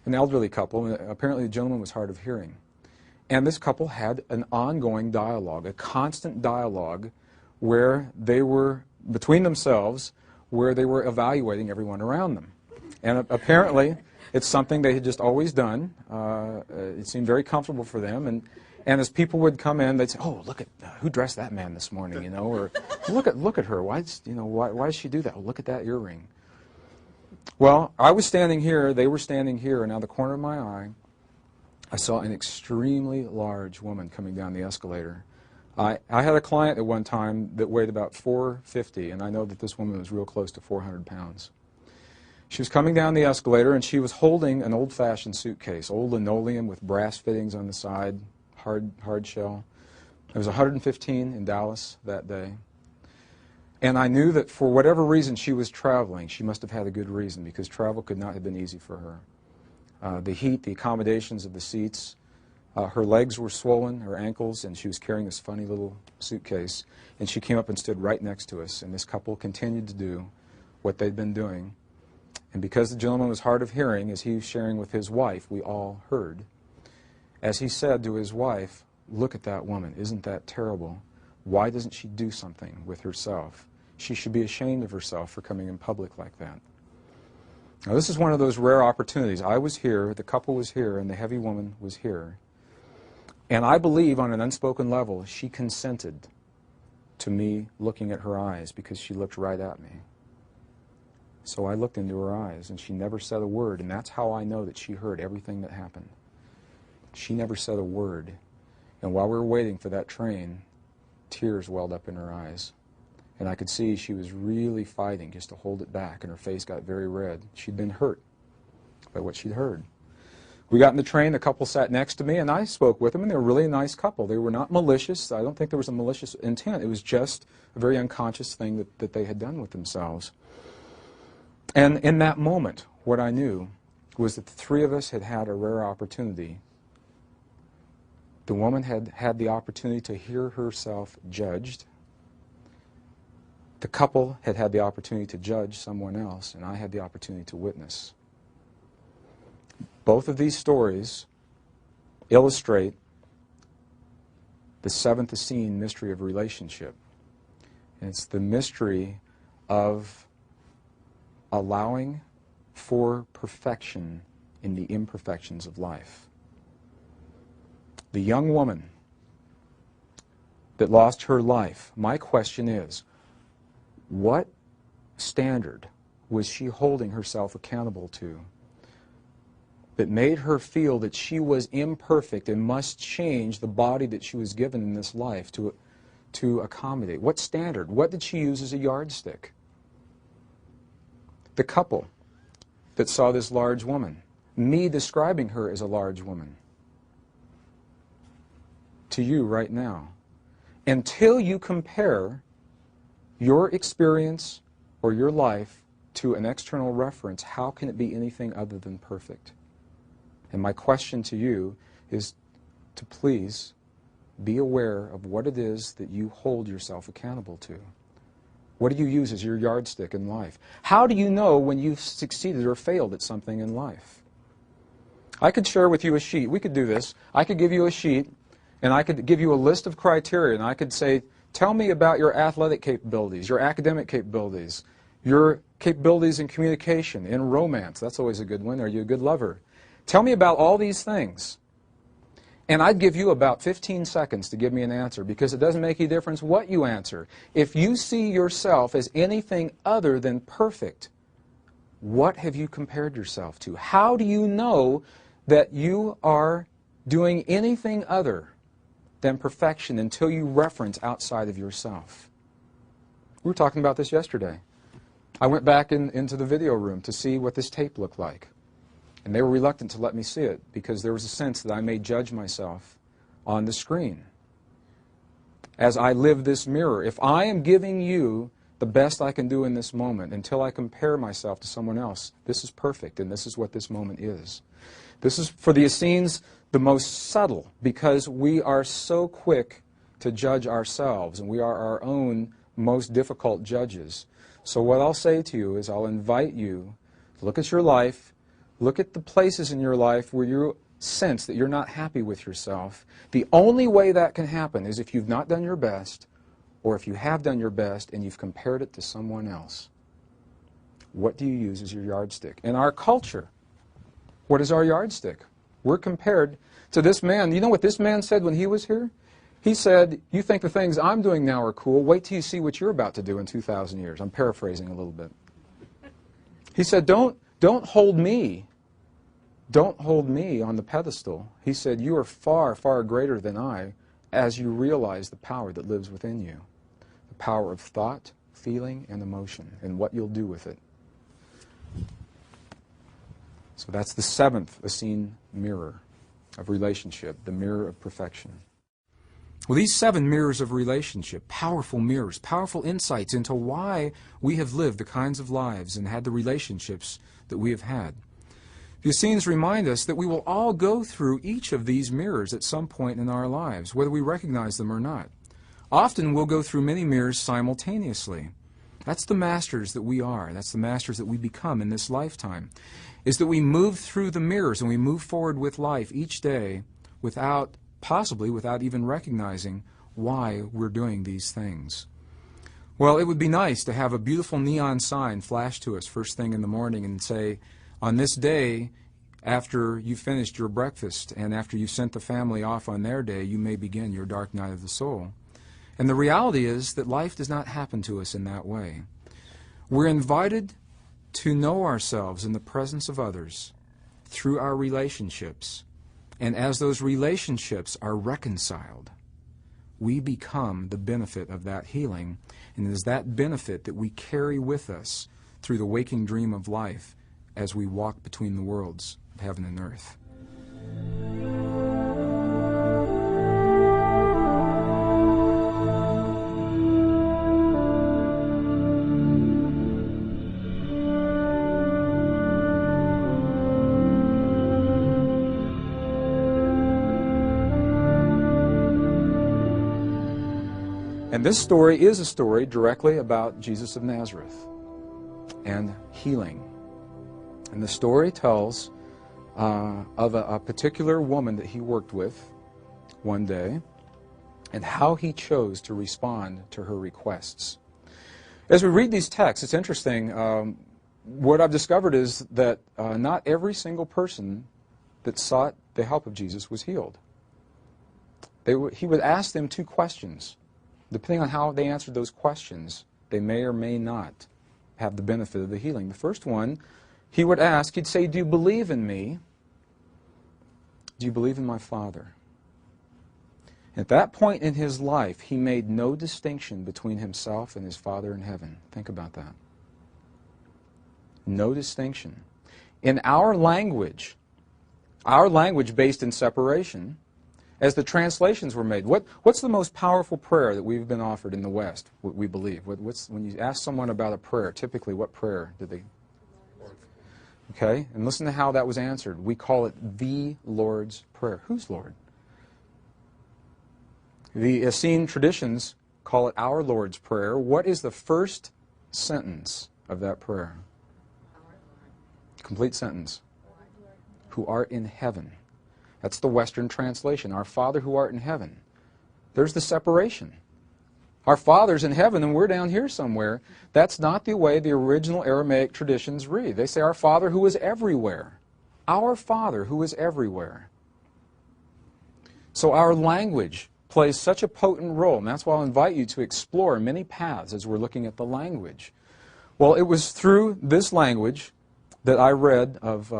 an elderly couple. And apparently the gentleman was hard of hearing. And this couple had an ongoing dialogue, a constant dialogue where they were, between themselves, where they were evaluating everyone around them. And apparently it's something they had just always done. It seemed very comfortable for them. And as people would come in, they'd say, "Oh, look at who dressed that man this morning," you know, or look at her. Why does she do that? Oh, look at that earring. Well, I was standing here, they were standing here, and out of the corner of my eye, I saw an extremely large woman coming down the escalator. I had a client at one time that weighed about 450, and I know that this woman was real close to 400 pounds. She was coming down the escalator, and she was holding an old-fashioned suitcase, old linoleum with brass fittings on the side, hard shell. It was 115 in Dallas that day. And I knew that for whatever reason she was traveling, she must have had a good reason, because travel could not have been easy for her. The heat, the accommodations of the seats, her legs were swollen, her ankles, and she was carrying this funny little suitcase. And she came up and stood right next to us, and this couple continued to do what they'd been doing. And because the gentleman was hard of hearing, as he was sharing with his wife, we all heard, as he said to his wife, "Look at that woman. Isn't that terrible? Why doesn't she do something with herself? She should be ashamed of herself for coming in public like that." Now, this is one of those rare opportunities. I was here, the couple was here, and the heavy woman was here. And I believe on an unspoken level, she consented to me looking at her eyes, because she looked right at me. So I looked into her eyes, and she never said a word, and that's how I know that she heard everything that happened. She never said a word. And while we were waiting for that train, tears welled up in her eyes. And I could see she was really fighting just to hold it back, and her face got very red. She'd been hurt by what she'd heard. We got in the train, the couple sat next to me, and I spoke with them, and they were really a nice couple. They were not malicious. I don't think there was a malicious intent. It was just a very unconscious thing that they had done with themselves. And in that moment, what I knew was that the three of us had had a rare opportunity. The woman had had the opportunity to hear herself judged. The couple had had the opportunity to judge someone else, and I had the opportunity to witness. Both of these stories illustrate the seventh Essene mystery of relationship. And it's the mystery of allowing for perfection in the imperfections of life. The young woman that lost her life, my question is, what standard was she holding herself accountable to that made her feel that she was imperfect and must change the body that she was given in this life to accommodate? What standard? What did she use as a yardstick? The couple that saw this large woman, me describing her as a large woman, to you right now. Until you compare your experience or your life to an external reference, how can it be anything other than perfect? And my question to you is to please be aware of what it is that you hold yourself accountable to. What do you use as your yardstick in life? How do you know when you've succeeded or failed at something in life? I could share with you a sheet. We could do this. I could give you a sheet, and I could give you a list of criteria, and I could say, tell me about your athletic capabilities, your academic capabilities, your capabilities in communication, in romance. That's always a good one. Are you a good lover? Tell me about all these things. And I'd give you about 15 seconds to give me an answer, because it doesn't make any difference what you answer. If you see yourself as anything other than perfect, what have you compared yourself to? How do you know that you are doing anything other than perfection until you reference outside of yourself? We were talking about this yesterday. I went back into the video room to see what this tape looked like. And they were reluctant to let me see it, because there was a sense that I may judge myself on the screen. As I live this mirror, if I am giving you the best I can do in this moment until I compare myself to someone else, this is perfect, and this is what this moment is. This is, for the Essenes, the most subtle, because we are so quick to judge ourselves, and we are our own most difficult judges. So what I'll say to you is I'll invite you to look at your life, look at the places in your life where you sense that you're not happy with yourself. The only way that can happen is if you've not done your best, or if you have done your best and you've compared it to someone else. What do you use as your yardstick? In our culture, what is our yardstick? We're compared to this man. You know what this man said when he was here? He said, you think the things I'm doing now are cool. Wait till you see what you're about to do in 2,000 years. I'm paraphrasing a little bit. He said, don't hold me. Don't hold me on the pedestal. He said, you are far, far greater than I as you realize the power that lives within you. The power of thought, feeling, and emotion, and what you'll do with it. So that's the seventh Essene mirror of relationship, the mirror of perfection. Well, these seven mirrors of relationship, powerful mirrors, powerful insights into why we have lived the kinds of lives and had the relationships that we have had. The Essenes remind us that we will all go through each of these mirrors at some point in our lives, whether we recognize them or not. Often we'll go through many mirrors simultaneously. That's the masters that we are. That's the masters that we become in this lifetime, is that we move through the mirrors and we move forward with life each day possibly without even recognizing why we're doing these things. Well, it would be nice to have a beautiful neon sign flash to us first thing in the morning and say, on this day, after you've finished your breakfast and after you've sent the family off on their day, you may begin your dark night of the soul. And the reality is that life does not happen to us in that way. We're invited to know ourselves in the presence of others through our relationships. And as those relationships are reconciled, we become the benefit of that healing. And it is that benefit that we carry with us through the waking dream of life as we walk between the worlds of heaven and earth. And this story is a story directly about Jesus of Nazareth and healing. And the story tells of a particular woman that he worked with one day and how he chose to respond to her requests. As we read these texts, it's interesting. What I've discovered is that not every single person that sought the help of Jesus was healed. He would ask them two questions. Depending on how they answered those questions, they may or may not have the benefit of the healing. The first one, he would ask, he'd say, do you believe in me? Do you believe in my Father? At that point in his life, he made no distinction between himself and his Father in heaven. Think about that. No distinction. In our language based in separation, as the translations were made, what's the most powerful prayer that we've been offered in the West, what we believe? When you ask someone about a prayer, typically what prayer did they... Okay, and listen to how that was answered. We call it the Lord's Prayer. Whose Lord? The Essene traditions call it our Lord's Prayer. What is the first sentence of that prayer? Complete sentence. Who art in heaven. That's the Western translation. Our Father who art in heaven. There's the separation. Our Father's in heaven and we're down here somewhere. That's not the way the original Aramaic traditions read. They say our Father who is everywhere. Our Father who is everywhere. So our language plays such a potent role, and that's why I'll invite you to explore many paths as we're looking at the language. Well, it was through this language that I read of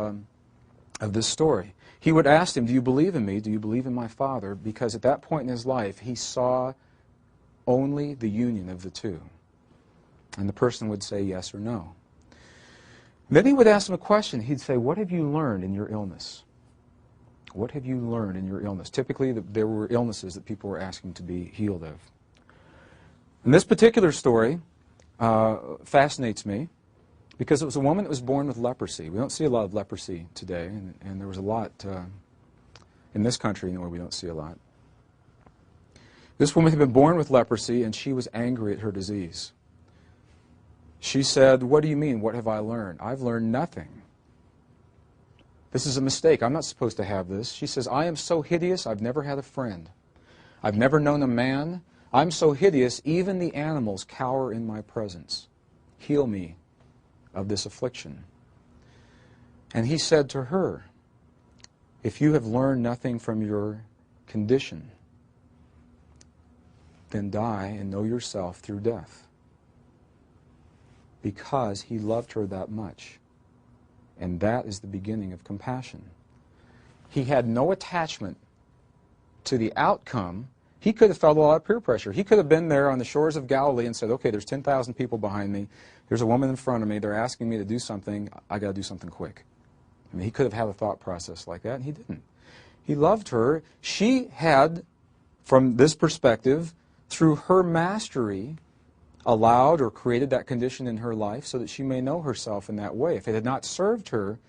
this story. He would ask him, do you believe in me? Do you believe in my Father? Because at that point in his life, he saw only the union of the two. And the person would say yes or no. Then he would ask him a question. He'd say, what have you learned in your illness? What have you learned in your illness? Typically, there were illnesses that people were asking to be healed of. And this particular story fascinates me because it was a woman that was born with leprosy. We don't see a lot of leprosy today, and there was a lot in this country where we don't see a lot. This woman had been born with leprosy, and she was angry at her disease. She said, "What do you mean, what have I learned? I've learned nothing. This is a mistake. I'm not supposed to have this." She says, "I am so hideous, I've never had a friend. I've never known a man. I'm so hideous, even the animals cower in my presence. Heal me of this affliction." And he said to her, "If you have learned nothing from your condition, then die and know yourself through death." Because he loved her that much. And that is the beginning of compassion. He had no attachment to the outcome. He could have felt a lot of peer pressure. He could have been there on the shores of Galilee and said, "Okay, there's 10,000 people behind me. There's a woman in front of me. They're asking me to do something. I got to do something quick." I mean, he could have had a thought process like that, and he didn't. He loved her. She had, from this perspective, through her mastery, allowed or created that condition in her life so that she may know herself in that way. If it had not served her,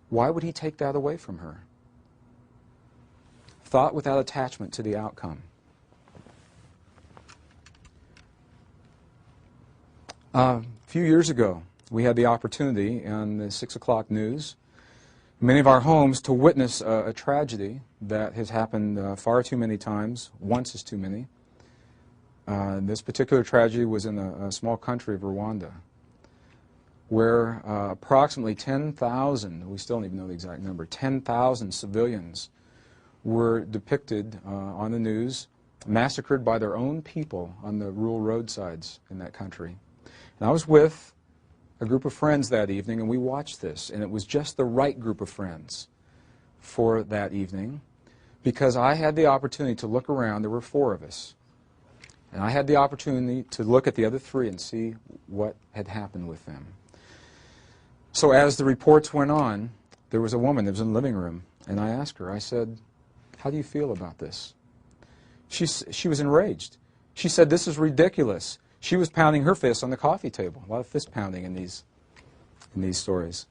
why would he take that away from her? Thought without attachment to the outcome. A few years ago, we had the opportunity in the 6 o'clock news, many of our homes, to witness a tragedy that has happened far too many times. Once is too many. This particular tragedy was in a small country of Rwanda, where approximately 10,000, we still don't even know the exact number, 10,000 civilians were depicted on the news, massacred by their own people on the rural roadsides in that country. And I was with a group of friends that evening, and we watched this, and it was just the right group of friends for that evening, because I had the opportunity to look around. There were 4 of us. And I had the opportunity to look at the other 3 and see what had happened with them. So as the reports went on, there was a woman that was in the living room, and I asked her, I said, "How do you feel about this?" She was enraged. She said, "This is ridiculous." She was pounding her fist on the coffee table. A lot of fist pounding in these stories.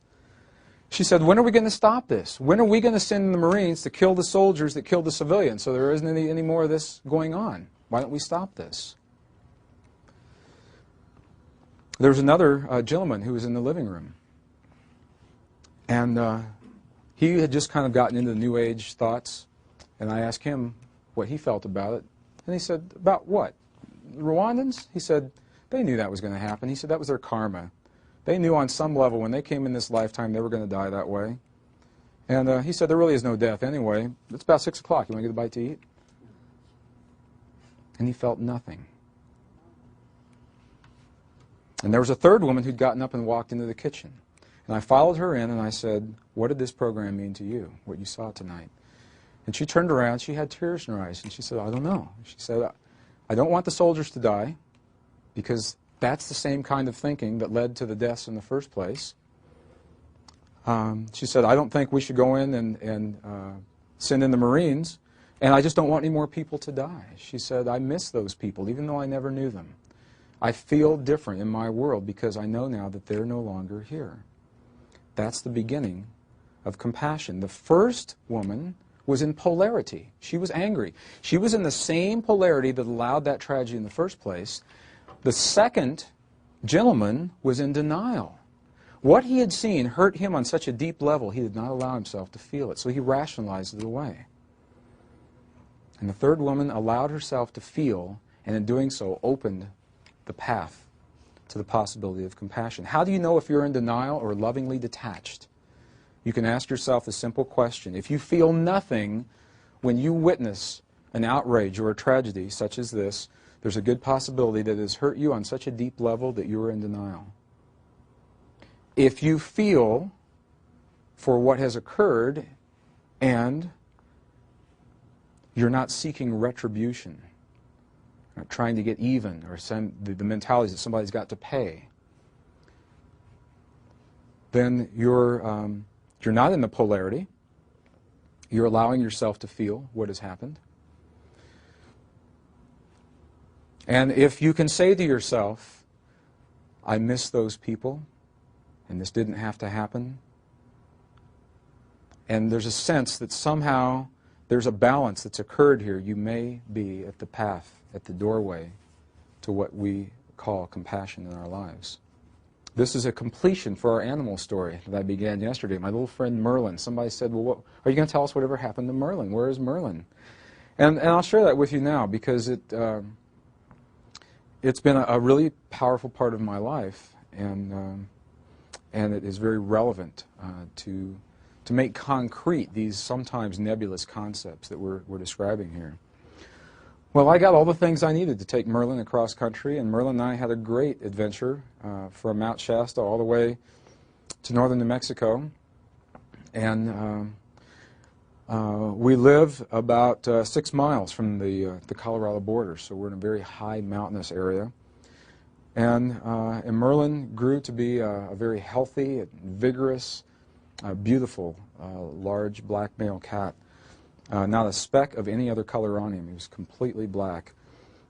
She said, "When are we going to stop this? When are we going to send the Marines to kill the soldiers that killed the civilians so there isn't any more of this going on? Why don't we stop this?" There was another gentleman who was in the living room. And he had just kind of gotten into the New Age thoughts. And I asked him what he felt about it. And he said, "About what? The Rwandans?" He said, "They knew that was going to happen." He said, "That was their karma. They knew on some level when they came in this lifetime they were going to die that way." And he said, "There really is no death anyway. It's about 6 o'clock. You want to get a bite to eat?" And he felt nothing. And there was a third woman who'd gotten up and walked into the kitchen. And I followed her in and I said, "What did this program mean to you, what you saw tonight?" And she turned around, she had tears in her eyes, and she said, "I don't know." She said, "I don't want the soldiers to die, because that's the same kind of thinking that led to the deaths in the first place." She said, "I don't think we should go in and send in the Marines, and I just don't want any more people to die." She said, "I miss those people, even though I never knew them. I feel different in my world because I know now that they're no longer here." That's the beginning of compassion. The first woman was in polarity. She was angry. She was in the same polarity that allowed that tragedy in the first place. The second gentleman was in denial. What he had seen hurt him on such a deep level, he did not allow himself to feel it, so he rationalized it away. And the third woman allowed herself to feel, and in doing so opened the path to the possibility of compassion. How do you know if you're in denial or lovingly detached? You can ask yourself the simple question. If you feel nothing when you witness an outrage or a tragedy such as this, there's a good possibility that it has hurt you on such a deep level that you are in denial. If you feel for what has occurred and you're not seeking retribution, not trying to get even, or the mentality that somebody's got to pay, then you're not in the polarity, You're allowing yourself to feel what has happened. And if you can say to yourself, I miss those people, and this didn't have to happen, and there's a sense that somehow there's a balance that's occurred here, you may be at the path, at the doorway to what we call compassion in our lives. This is a completion for our animal story that I began yesterday. My little friend Merlin, somebody said, well, what, are you going to tell us whatever happened to Merlin? Where is Merlin? And I'll share that with you now because it's been a really powerful part of my life, and it is very relevant to make concrete these sometimes nebulous concepts that we're describing here. Well, I got all the things I needed to take Merlin across country, and Merlin and I had a great adventure from Mount Shasta all the way to northern New Mexico. And we live about 6 miles from the Colorado border, so we're in a very high mountainous area. And Merlin grew to be a very healthy, vigorous, beautiful, large black male cat. Not a speck of any other color on him. He was completely black.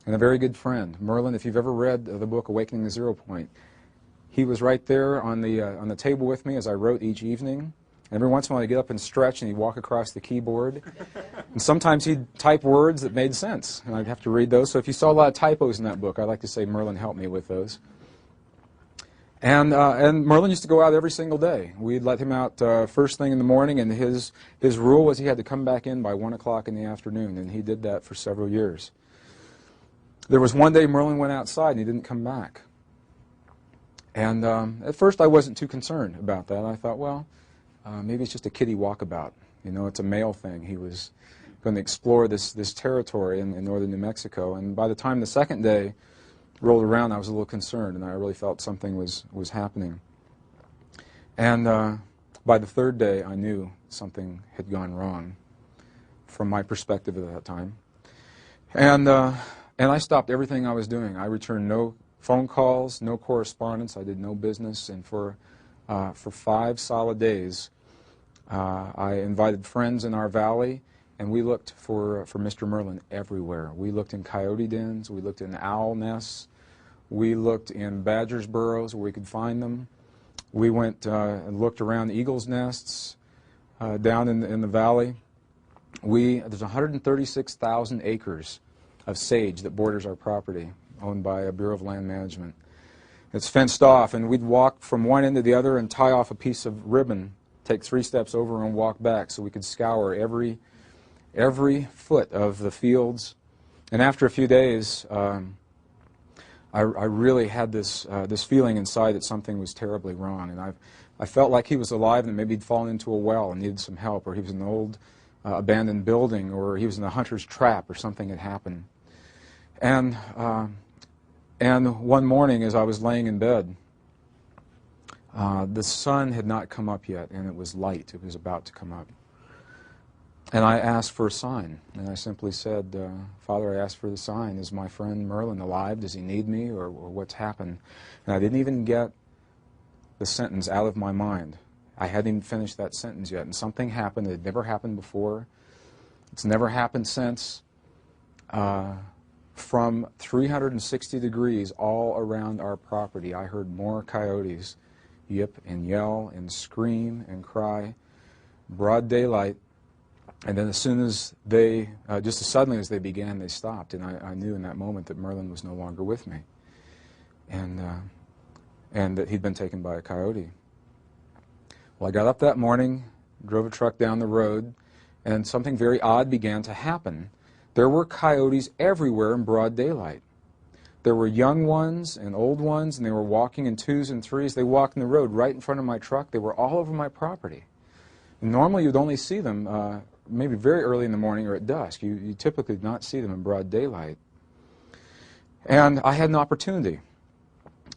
And a very good friend. Merlin, if you've ever read the book Awakening the Zero Point, he was right there on the table with me as I wrote each evening. And every once in a while he'd get up and stretch and he'd walk across the keyboard. And sometimes he'd type words that made sense. And I'd have to read those. So if you saw a lot of typos in that book, I'd like to say Merlin helped me with those. And Merlin used to go out every single day. We'd let him out first thing in the morning, and his rule was he had to come back in by 1 o'clock in the afternoon, and he did that for several years. There was one day Merlin went outside and he didn't come back. And at first I wasn't too concerned about that. I thought, well, maybe it's just a kiddie walkabout. You know, it's a male thing. He was going to explore this territory in northern New Mexico. And by the time the second day rolled around, I was a little concerned, and I really felt something was happening. And by the third day, I knew something had gone wrong from my perspective at that time. And I stopped everything I was doing. I returned no phone calls, no correspondence. I did no business. And for 5 solid days, I invited friends in our valley, and we looked for Mr. Merlin everywhere. We looked in coyote dens, we looked in owl nests, we looked in badgers' burrows where we could find them. We went and looked around eagles' nests down in the valley. There's 136,000 acres of sage that borders our property, owned by a Bureau of Land Management. It's fenced off, and we'd walk from one end to the other and tie off a piece of ribbon, take 3 steps over and walk back so we could scour every foot of the fields. And after a few days, I really had this feeling inside that something was terribly wrong. And I felt like he was alive and maybe he'd fallen into a well and needed some help, or he was in an old abandoned building, or he was in a hunter's trap, or something had happened. And one morning as I was laying in bed, the sun had not come up yet, and it was light. It was about to come up. And I asked for a sign, and I simply said, Father, I asked for the sign. Is my friend Merlin alive? Does he need me, or what's happened? And I didn't even get the sentence out of my mind. I hadn't even finished that sentence yet, and something happened that had never happened before. It's never happened since. From 360 degrees all around our property, I heard more coyotes yip and yell and scream and cry, broad daylight. And then as soon as they, just as suddenly as they began, they stopped. And I knew in that moment that Merlin was no longer with me. And that he'd been taken by a coyote. Well, I got up that morning, drove a truck down the road, and something very odd began to happen. There were coyotes everywhere in broad daylight. There were young ones and old ones, and they were walking in 2s and 3s. They walked in the road right in front of my truck. They were all over my property. And normally you'd only see them maybe very early in the morning or at dusk. You typically did not see them in broad daylight. And I had an opportunity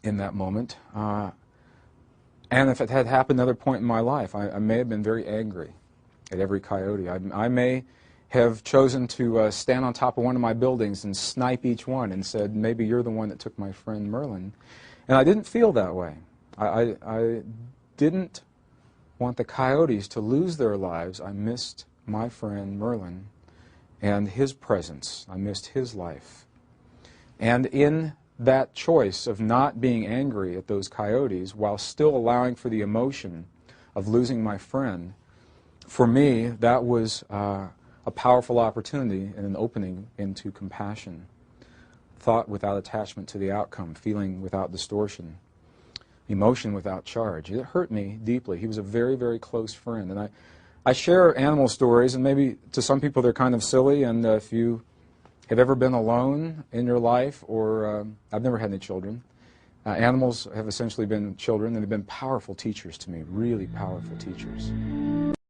in that moment. And if it had happened at another point in my life, I may have been very angry at every coyote. I may have chosen to stand on top of one of my buildings and snipe each one and said, maybe you're the one that took my friend Merlin. And I didn't feel that way. I didn't want the coyotes to lose their lives. I missed my friend Merlin and his presence. I missed his life. And in that choice of not being angry at those coyotes while still allowing for the emotion of losing my friend, for me, that was a powerful opportunity and an opening into compassion. Thought without attachment to the outcome, feeling without distortion, emotion without charge. It hurt me deeply. He was a very, very close friend. And I share animal stories, and maybe to some people they're kind of silly, and if you have ever been alone in your life, or I've never had any children, animals have essentially been children, and they've been powerful teachers to me, really powerful teachers.